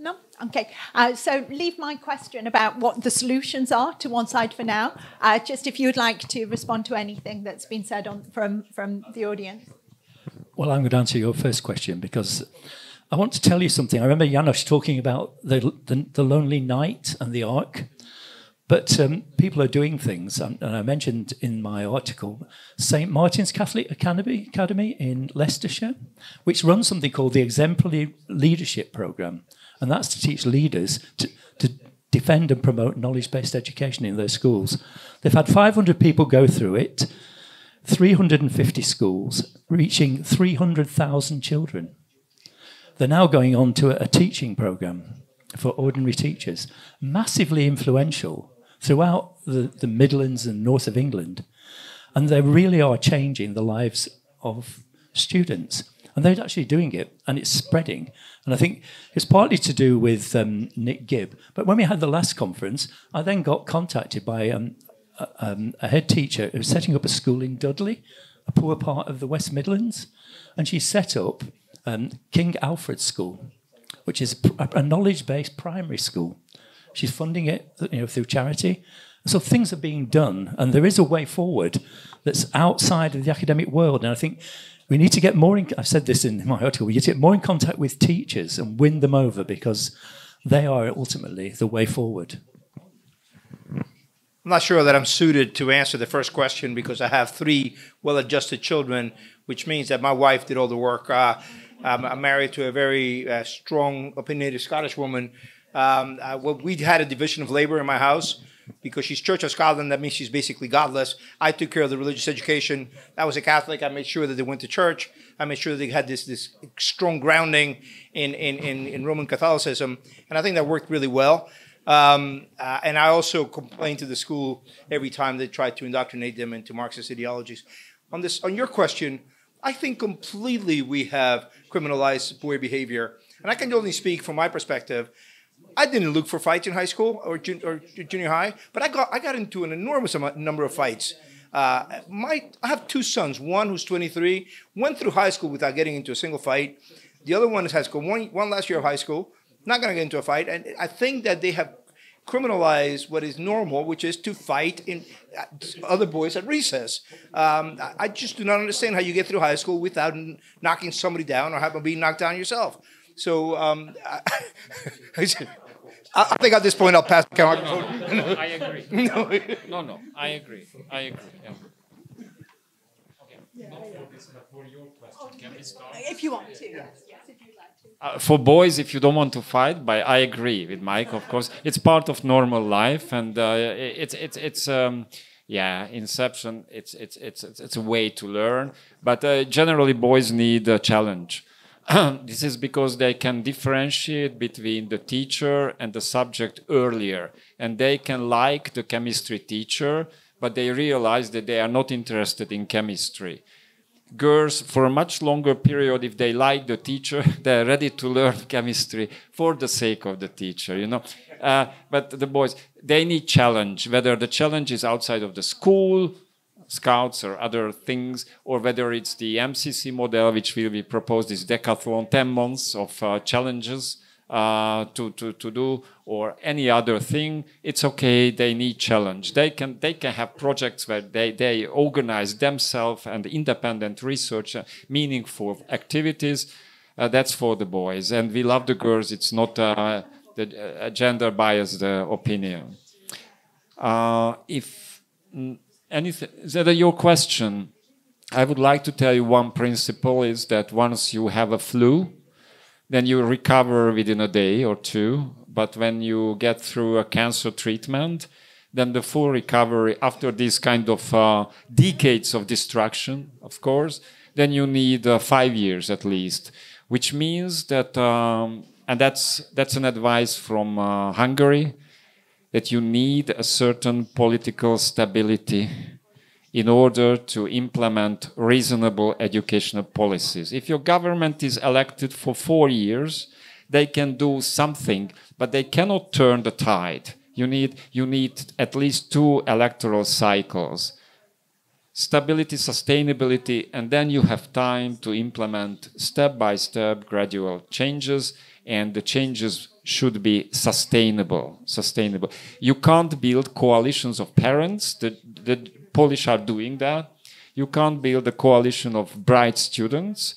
No? Okay. So leave my question about what the solutions are to one side for now. Just if you would like to respond to anything that's been said from the audience. Well, I'm going to answer your first question because I want to tell you something. I remember János talking about the lonely knight and the ark. But people are doing things, and I mentioned in my article St. Martin's Catholic Academy in Leicestershire, which runs something called the Exemplary Leadership Programme, and that's to teach leaders to defend and promote knowledge-based education in their schools. They've had 500 people go through it, 350 schools, reaching 300,000 children. They're now going on to a teaching programme for ordinary teachers, massively influential throughout the Midlands and north of England. And they really are changing the lives of students. And they're actually doing it, and it's spreading. And I think it's partly to do with Nick Gibb. But when we had the last conference, I then got contacted by a head teacher who was setting up a school in Dudley, a poor part of the West Midlands. And she set up King Alfred School, which is a knowledge-based primary school. She's funding it, through charity. So things are being done, and there is a way forward that's outside of the academic world. And I think we need to get more I've said this in my article, we need to get more in contact with teachers and win them over, because they are ultimately the way forward. I'm not sure that I'm suited to answer the first question, because I have 3 well-adjusted children, which means that my wife did all the work. I'm married to a very strong, opinionated Scottish woman. We had a division of labor in my house because she's Church of Scotland. That means she's basically godless. I took care of the religious education. I was a Catholic. I made sure that they went to church. I made sure that they had this strong grounding in Roman Catholicism. And I think that worked really well. And I also complained to the school every time they tried to indoctrinate them into Marxist ideologies. On your question, I think completely we have criminalized boy behavior. And I can only speak from my perspective. I didn't look for fights in high school or junior high, but I got into an enormous number of fights. I have 2 sons. One who's 23, went through high school without getting into a single fight. The other one is high school, one last year of high school, not going to get into a fight. And I think that they have criminalized what is normal, which is to fight in other boys at recess. I just do not understand how you get through high school without knocking somebody down or having being knocked down yourself. So I think at this point I'll pass the camera. No, I agree. No, I agree. Yeah. Okay. Not for this, but for your question. Can we start? If you want to, yes. If you'd like to. For boys, if you don't want to fight, but I agree with Mike. Of course, it's part of normal life, and inception. It's a way to learn, but generally boys need a challenge. This is because they can differentiate between the teacher and the subject earlier, and they can like the chemistry teacher, but they realize that they are not interested in chemistry. Girls, for a much longer period, if they like the teacher, they're ready to learn chemistry for the sake of the teacher, But the boys, they need challenge, whether the challenge is outside of the school, scouts or other things, or whether it's the MCC model, which will be proposed, this decathlon, 10 months of challenges to do, or any other thing. It's okay, they need challenge. They can have projects where they organize themselves and independent research, meaningful activities. That's for the boys. And we love the girls. It's not the gender biased opinion. Anything, is that your question? I would like to tell you one principle is that once you have a flu, then you recover within a day or 2. But when you get through a cancer treatment, then the full recovery after this kind of decades of destruction, of course, then you need 5 years at least, which means that, and that's an advice from Hungary, that you need a certain political stability in order to implement reasonable educational policies. If your government is elected for 4 years, they can do something, but they cannot turn the tide. You need at least 2 electoral cycles. Stability, sustainability, and then you have time to implement step-by-step gradual changes, and the changes should be sustainable. You can't build coalitions of parents. The Polish are doing that. You can't build a coalition of bright students.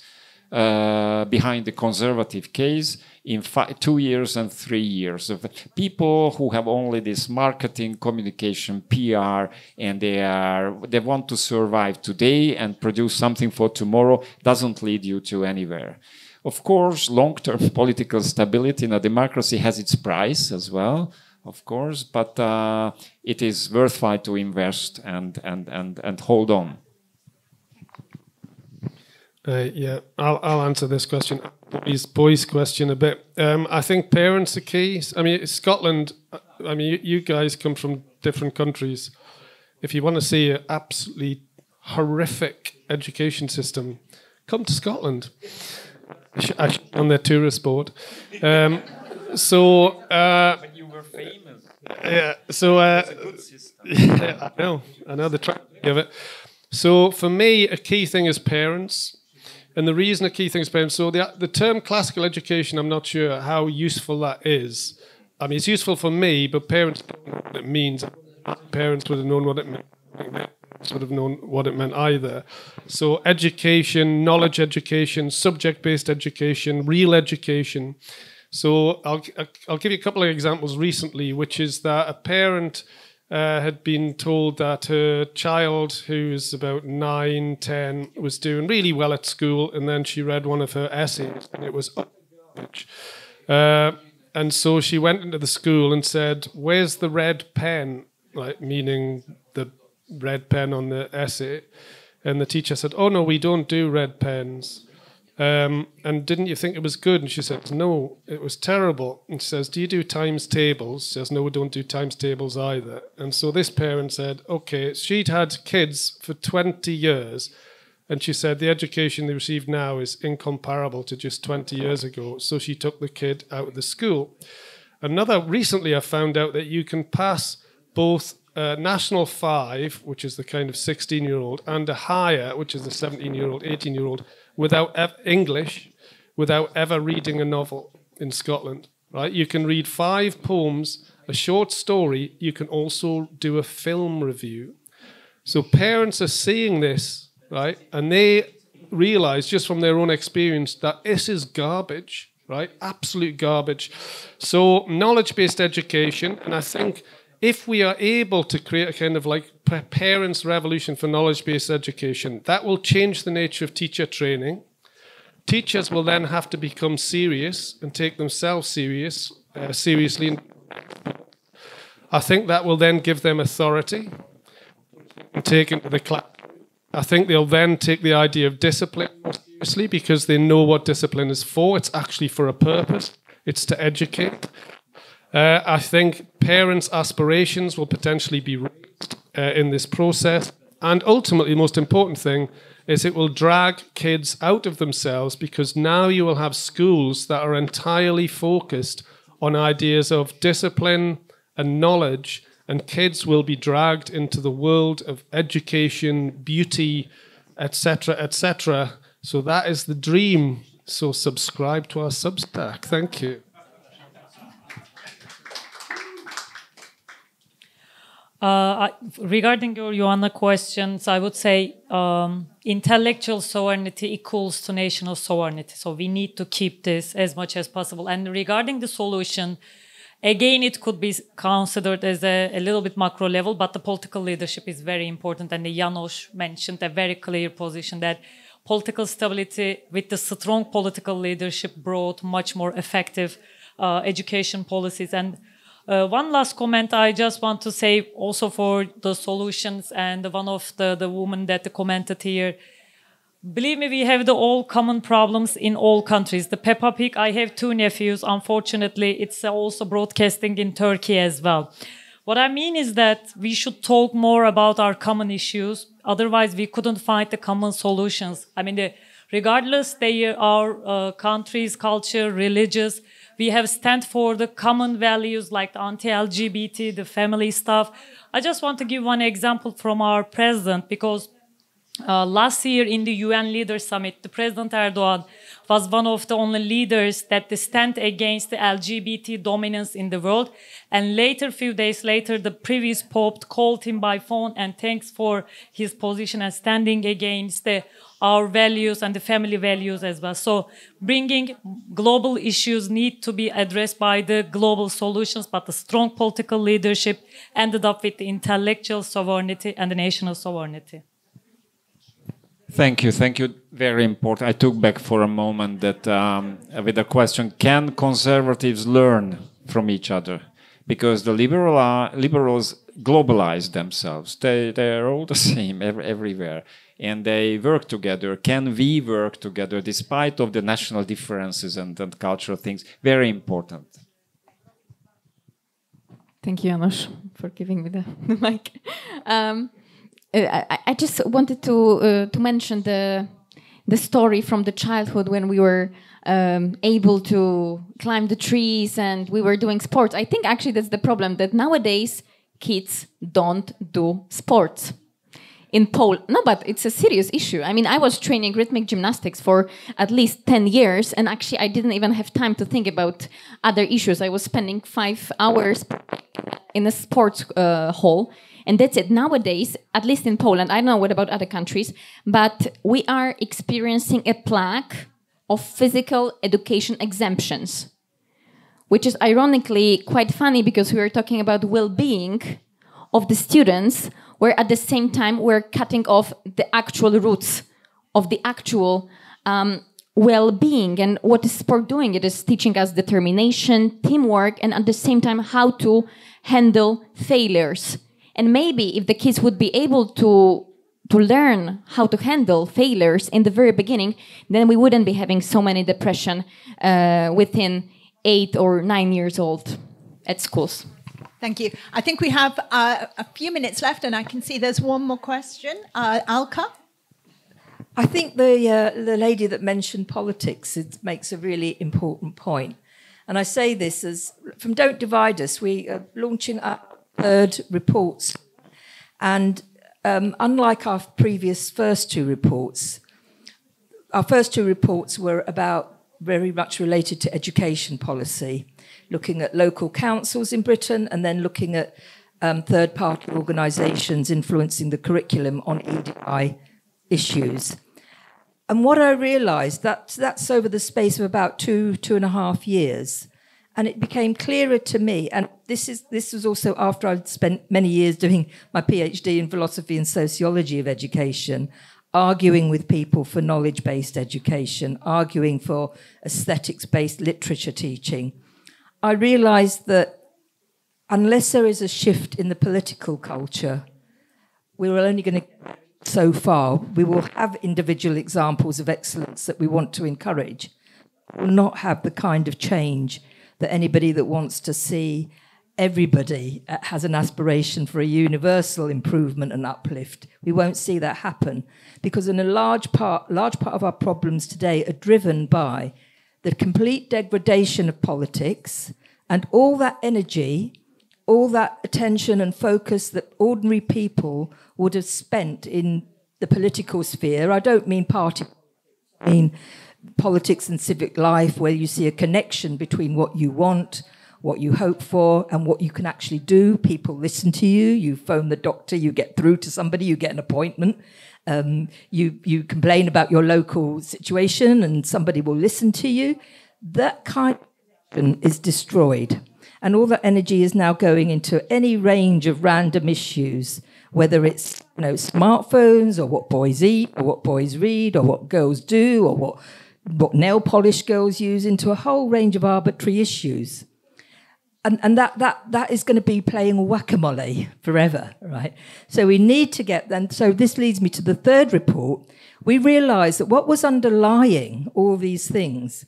behind the conservative case in 2 years and 3 years. Of people who have only this marketing, communication, PR, and they want to survive today and produce something for tomorrow doesn't lead you to anywhere. Of course, long-term political stability in a democracy has its price as well, of course, but it is worthwhile to invest and hold on. Yeah, I'll answer this question, his boys' question a bit. I think parents are key. I mean, Scotland, I mean, you guys come from different countries. If you want to see an absolutely horrific education system, come to Scotland. On their tourist board. When you were famous. Yeah, so yeah, I know the track of it. So for me, a key thing is parents. And the reason a key thing is parents, so the term classical education, I'm not sure how useful that is. I mean, it's useful for me, but parents don't know what it means. Parents would have known what it meant. Would have known what it meant either. So education, knowledge education, subject-based education, real education. So I'll give you a couple of examples recently, which is that a parent had been told that her child, who is about 9, 10, was doing really well at school, and then she read one of her essays, and it was garbage. And so she went into the school and said, "Where's the red pen?" Like, meaning the red pen on the essay. And the teacher said, "Oh no, we don't do red pens. And didn't you think it was good?" And she said, "No, it was terrible." And she says, "Do you do times tables?" She says, "No, we don't do times tables either." And so this parent said, okay, she'd had kids for 20 years, and she said the education they receive now is incomparable to just 20 years ago. So she took the kid out of the school. Recently I found out that you can pass both National 5, which is the kind of 16-year-old, and a higher, which is the 17-year-old, 18-year-old, without English, without ever reading a novel in Scotland, right? You can read 5 poems, a short story. You can also do a film review. So parents are seeing this, right? And they realize just from their own experience that this is garbage, right? Absolute garbage. So knowledge-based education, and I think if we are able to create a kind of like parents' revolution for knowledge-based education, that will change the nature of teacher training. Teachers will then have to become serious and take themselves seriously. I think that will then give them authority and take into the class. I think they'll then take the idea of discipline more seriously because they know what discipline is for. It's actually for a purpose. It's to educate. I think parents' aspirations will potentially be raised in this process. And ultimately, the most important thing is it will drag kids out of themselves, because now you will have schools that are entirely focused on ideas of discipline and knowledge, and kids will be dragged into the world of education, beauty, etc., etc. So that is the dream. So subscribe to our Substack. Thank you. Regarding your Joanna questions, I would say intellectual sovereignty equals to national sovereignty. So we need to keep this as much as possible. And regarding the solution, again, it could be considered as a little bit macro level, but the political leadership is very important. And János mentioned a very clear position that political stability with the strong political leadership brought much more effective education policies. And one last comment I just want to say also for the solutions, and one of the women that commented here. Believe me, we have the all common problems in all countries. The Peppa Pig, I have 2 nephews. Unfortunately, it's also broadcasting in Turkey as well. What I mean is that we should talk more about our common issues. Otherwise, we couldn't find the common solutions. I mean, regardless they are countries, culture, religious, we have stand for the common values like the anti-LGBT, the family stuff. I just want to give one example from our president, because Last year in the UN Leaders Summit, the President Erdogan was one of the only leaders that stand against the LGBT dominance in the world. And later, few days later, the previous Pope called him by phone and thanks for his position and standing against our values and the family values as well. So bringing global issues need to be addressed by the global solutions, but the strong political leadership ended up with the intellectual sovereignty and the national sovereignty. Thank you. Very important. I took back for a moment that with the question, can conservatives learn from each other? Because the liberals globalize themselves. They are all the same everywhere. And they work together. Can we work together despite of the national differences and cultural things? Very important. Thank you, János, for giving me the mic. I just wanted to mention the story from the childhood when we were able to climb the trees and we were doing sports. I think actually that's the problem, that nowadays kids don't do sports. In Poland, no, but it's a serious issue. I mean, I was training rhythmic gymnastics for at least 10 years, and actually I didn't even have time to think about other issues. I was spending 5 hours in a sports hall, and that's it. Nowadays, at least in Poland, I don't know what about other countries, but we are experiencing a plague of physical education exemptions, which is ironically quite funny because we are talking about well-being of the students, where at the same time we're cutting off the actual roots of the actual well-being. And what is sport doing? It is teaching us determination, teamwork, and at the same time how to handle failures. And maybe if the kids would be able to learn how to handle failures in the very beginning, then we wouldn't be having so many depression within 8 or 9 years old at schools. Thank you. I think we have a few minutes left, and I can see there's one more question. Alka? I think the lady that mentioned politics makes a really important point. And I say this as from Don't Divide Us, we are launching our third reports. And unlike our previous first two reports, our first two reports were about very much related to education policy, looking at local councils in Britain and then looking at third-party organisations influencing the curriculum on EDI issues. And what I realised, that's over the space of about 2.5 years. And it became clearer to me, and this was also after I'd spent many years doing my PhD in philosophy and sociology of education, arguing with people for knowledge-based education, arguing for aesthetics-based literature teaching. I realised that unless there is a shift in the political culture, we're only going to get so far. We will have individual examples of excellence that we want to encourage. We will not have the kind of change that anybody that wants to see everybody has an aspiration for a universal improvement and uplift. We won't see that happen because in a large part of our problems today are driven by the complete degradation of politics and all that energy, all that attention and focus that ordinary people would have spent in the political sphere. I don't mean party, I mean politics and civic life, where you see a connection between what you want, what you hope for, and what you can actually do. People listen to you. You phone the doctor, you get through to somebody, you get an appointment. You complain about your local situation and somebody will listen to you. That kind of is destroyed. And all that energy is now going into any range of random issues, whether it's smartphones or what boys eat or what boys read or what girls do or what nail polish girls use, into a whole range of arbitrary issues. And that is going to be playing whack-a-mole forever, right? So we need to get them. So this leads me to the third report. We realised that what was underlying all these things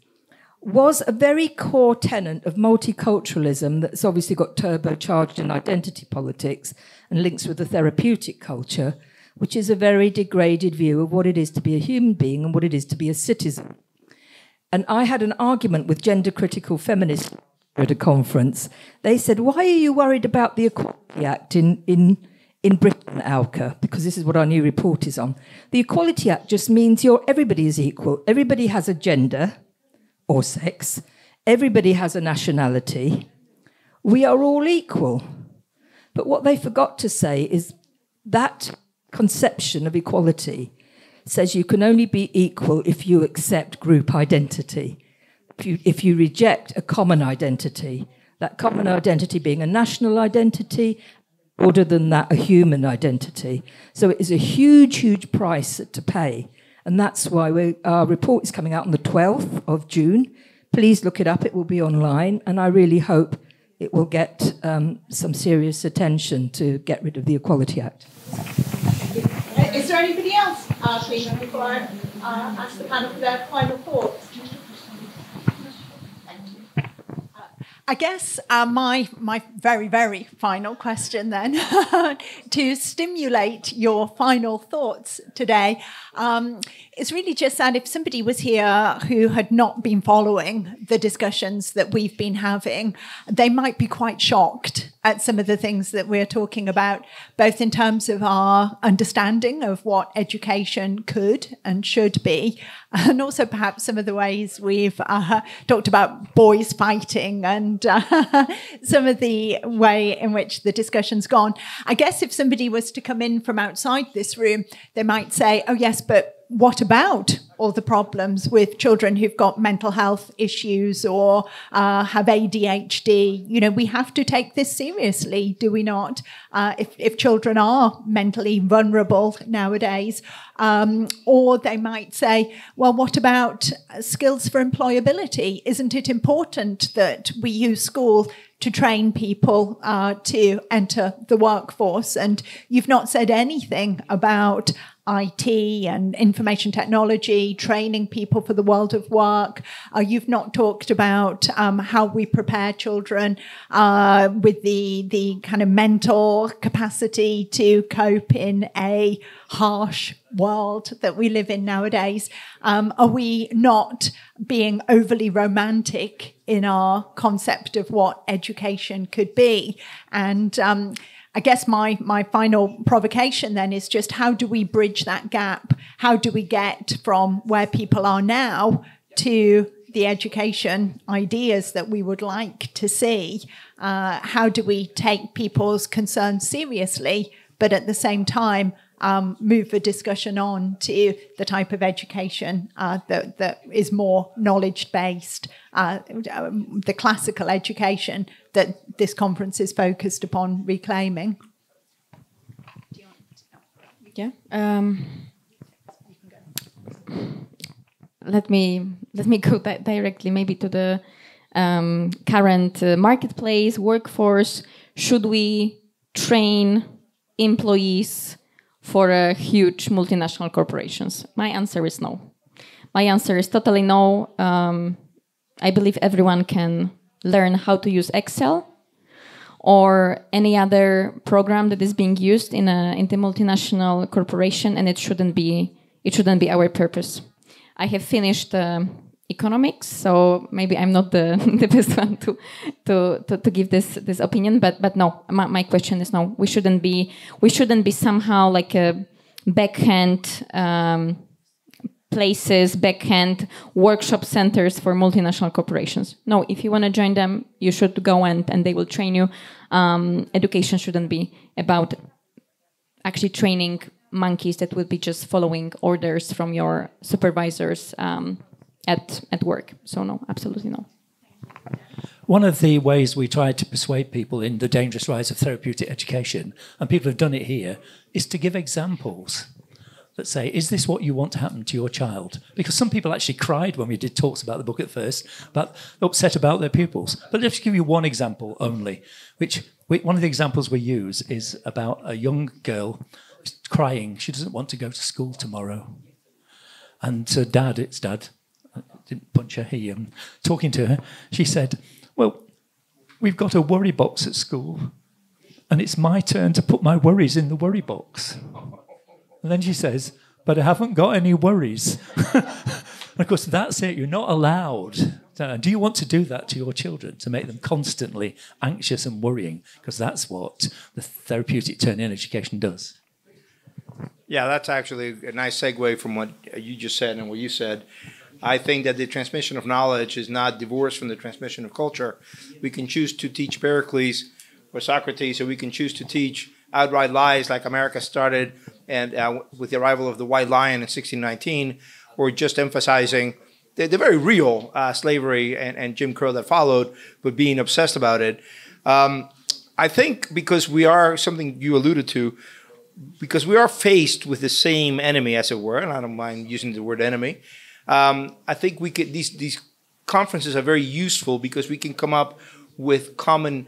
was a very core tenet of multiculturalism that's obviously got turbocharged in identity politics and links with the therapeutic culture, which is a very degraded view of what it is to be a human being and what it is to be a citizen. And I had an argument with gender-critical feminists at a conference. They said, why are you worried about the Equality Act in in Britain, Alka, because this is what our new report is on. The Equality Act just means everybody is equal. Everybody has a gender or sex. Everybody has a nationality. We are all equal. But what they forgot to say is that conception of equality says you can only be equal if you accept group identity. If you reject a common identity, that common identity being a national identity, other than that, a human identity. So it is a huge, huge price to pay. And that's why our report is coming out on the 12th of June. Please look it up. It will be online. And I really hope it will get some serious attention to get rid of the Equality Act. Is there anybody else, please, before I ask the panel for their final thoughts? I guess my very, very final question then, to stimulate your final thoughts today, is really just that if somebody was here who had not been following the discussions that we've been having, they might be quite shocked at some of the things that we're talking about, both in terms of our understanding of what education could and should be, and also perhaps some of the ways we've talked about boys fighting and some of the way in which the discussion's gone. I guess if somebody was to come in from outside this room, they might say, oh yes, but what about all the problems with children who've got mental health issues or have ADHD? You know, we have to take this seriously, do we not? If children are mentally vulnerable nowadays. Or they might say, well, what about skills for employability? Isn't it important that we use school to train people to enter the workforce? And you've not said anything about IT and information technology, training people for the world of work. You've not talked about how we prepare children with the kind of mental capacity to cope in a harsh world that we live in nowadays. Are we not being overly romantic in our concept of what education could be? And I guess my final provocation then is just how do we bridge that gap? How do we get from where people are now to the education ideas that we would like to see? How do we take people's concerns seriously, but at the same time move the discussion on to the type of education that is more knowledge-based, the classical education that this conference is focused upon reclaiming? Yeah. Let me go directly maybe to the current marketplace, workforce. Should we train employees for huge multinational corporations? My answer is no. My answer is totally no. I believe everyone can learn how to use Excel or any other program that is being used in the multinational corporation, and it shouldn't be our purpose. I have finished economics, so maybe I'm not the best one to give this opinion. But no, my question is no. We shouldn't be somehow like a backhand places, backhand workshop centers for multinational corporations. No, if you want to join them, you should go and they will train you. Education shouldn't be about actually training monkeys that would be just following orders from your supervisors at work. So no, absolutely no. One of the ways we try to persuade people in the dangerous rise of therapeutic education, and people have done it here, is to give examples that say, is this what you want to happen to your child? Because some people actually cried when we did talks about the book at first, but upset about their pupils. But let's give you one example only, one of the examples we use is about a young girl crying. She doesn't want to go to school tomorrow. And so it's dad, didn't punch her, talking to her, she said, well, we've got a worry box at school, and it's my turn to put my worries in the worry box. And then she says, but I haven't got any worries. And of course, that's it. You're not allowed Do you want to do that to your children, to make them constantly anxious and worrying? Because that's what the therapeutic turn in education does. Yeah, that's actually a nice segue from what you just said and what you said. I think that the transmission of knowledge is not divorced from the transmission of culture. We can choose to teach Pericles or Socrates, or we can choose to teach outright lies like America started and with the arrival of the White Lion in 1619, or just emphasizing the very real slavery and Jim Crow that followed, but being obsessed about it. I think because we are, something you alluded to, because we are faced with the same enemy, as it were, and I don't mind using the word enemy, I think we could, these conferences are very useful because we can come up with common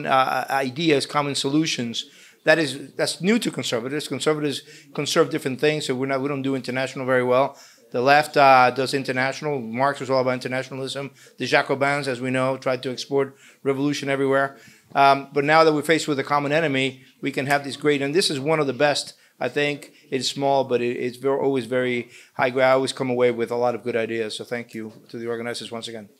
ideas, common solutions. That's new to conservatives. Conservatives conserve different things, so we don't do international very well. The left does international. Marx was all about internationalism. The Jacobins, as we know, tried to export revolution everywhere. But now that we're faced with a common enemy, we can have these great, and this is one of the best, I think. It's small, but it's always very high grade. I always come away with a lot of good ideas. So thank you to the organizers once again.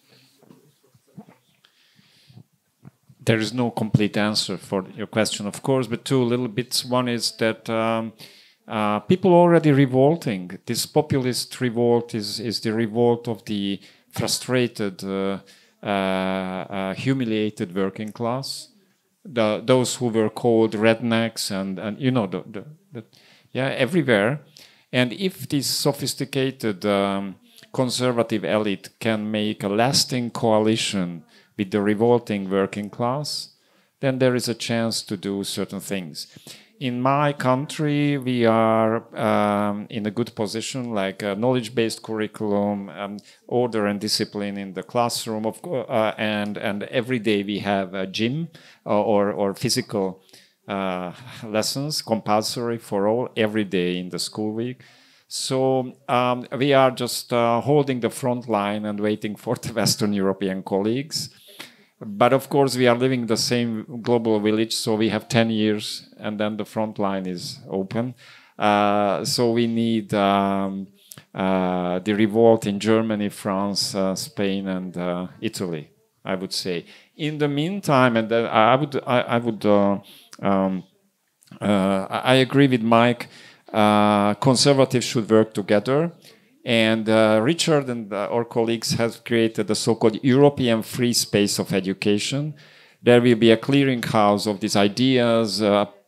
There is no complete answer for your question, of course, but two little bits. One is that people already revolting. This populist revolt is the revolt of the frustrated, humiliated working class. Those who were called rednecks and you know, everywhere. And if this sophisticated conservative elite can make a lasting coalition with the revolting working class, then there is a chance to do certain things. In my country, we are in a good position, like a knowledge-based curriculum, order and discipline in the classroom, and every day we have a gym or physical lessons, compulsory for all, every day in the school week. So we are just holding the front line and waiting for the Western European colleagues. But of course, we are living in the same global village, so we have 10 years, and then the front line is open. So we need the revolt in Germany, France, Spain, and Italy, I would say. In the meantime, and I agree with Mike. Conservatives should work together. And Richard and our colleagues have created the so-called European free space of education. There will be a clearinghouse of these ideas,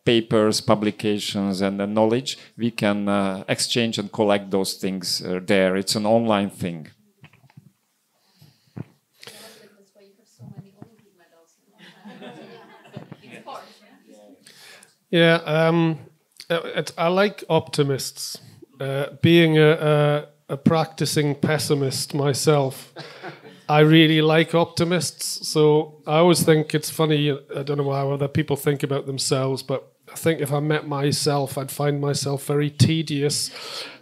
papers, publications, and the knowledge. We can exchange and collect those things there. It's an online thing. Yeah, I like optimists. Being a practicing pessimist myself, I really like optimists. So I always think it's funny, I don't know how other people think about themselves, but I think if I met myself, I'd find myself very tedious.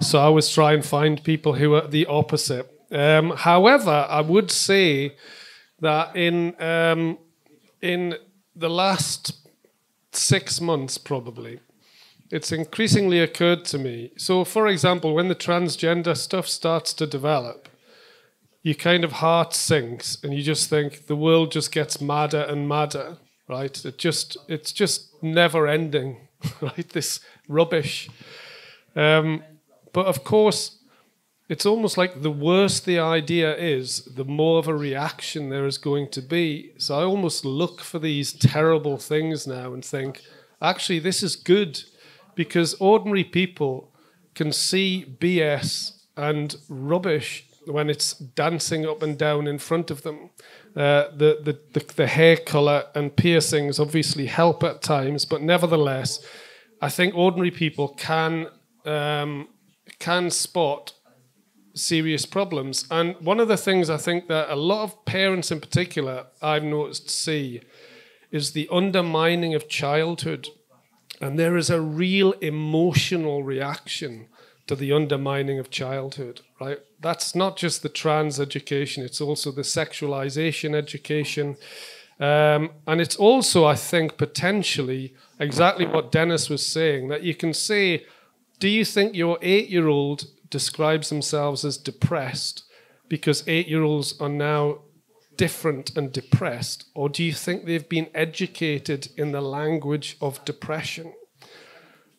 So I always try and find people who are the opposite. However, I would say that in the last 6 months probably, it's increasingly occurred to me. So, for example, when the transgender stuff starts to develop, your kind of heart sinks and you just think the world just gets madder and madder, right? It's just never ending, right? This rubbish. But of course, it's almost like the worse the idea is, the more of a reaction there is going to be. So I almost look for these terrible things now and think, actually, this is good. Because ordinary people can see BS and rubbish when it's dancing up and down in front of them. The hair colour and piercings obviously help at times, but nevertheless, I think ordinary people can spot serious problems. And one of the things I think that a lot of parents in particular, I've noticed, see is the undermining of childhood. And there is a real emotional reaction to the undermining of childhood, right? That's not just the trans education, it's also the sexualization education. And it's also, I think, potentially exactly what Dennis was saying, that you can say, do you think your 8-year-old describes themselves as depressed? because 8-year-olds are now different and depressed, or do you think they've been educated in the language of depression?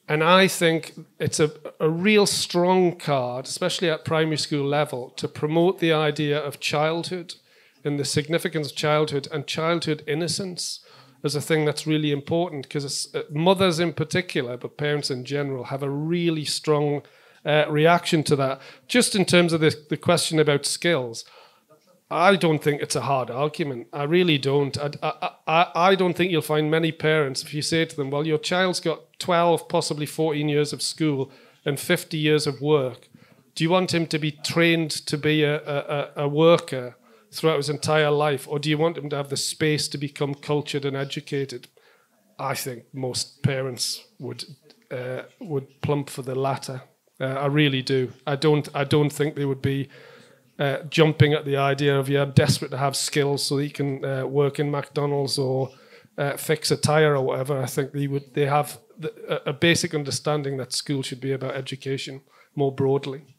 And I think it's a real strong card, especially at primary school level, to promote the idea of childhood and the significance of childhood and childhood innocence as a thing that's really important, because mothers in particular, but parents in general, have a really strong reaction to that. Just in terms of the question about skills, I don't think it's a hard argument. I really don't. I don't think you'll find many parents, if you say to them, well, your child's got 12, possibly 14 years of school and 50 years of work. Do you want him to be trained to be a worker throughout his entire life, or do you want him to have the space to become cultured and educated? I think most parents would plump for the latter. I really do. I don't think they would be jumping at the idea of, I'm desperate to have skills so that you can work in McDonald's or fix a tire or whatever. I think they have a basic understanding that school should be about education more broadly.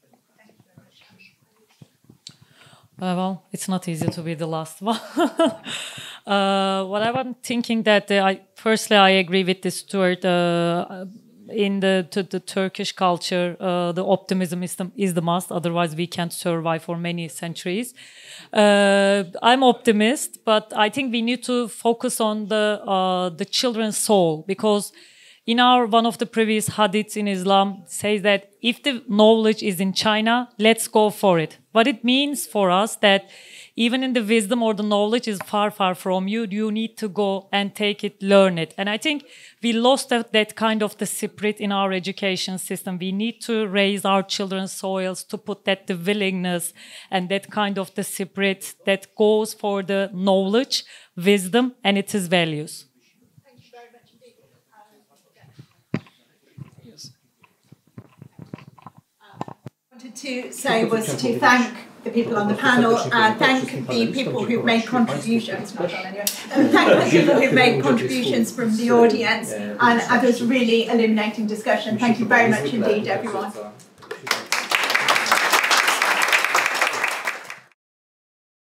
Well, it's not easy to be the last one. What I was thinking that firstly I agree with this, Stuart. In the Turkish culture, the optimism is the must. Otherwise, we can't survive for many centuries. I'm optimist, but I think we need to focus on the children's soul, because in one of the previous hadiths in Islam says that if the knowledge is in China, let's go for it. What it means for us that even in the wisdom or the knowledge is far, far from you, you need to go and take it, learn it. And I think we lost that kind of the spirit in our education system. We need to raise our children's soils to put that the willingness and that kind of the spirit that goes for the knowledge, wisdom, and its values. To say was to thank the people on the panel and thank the people who've made contributions. Thank the people who've made contributions from the audience, and it was really illuminating discussion. Thank you very much indeed, everyone.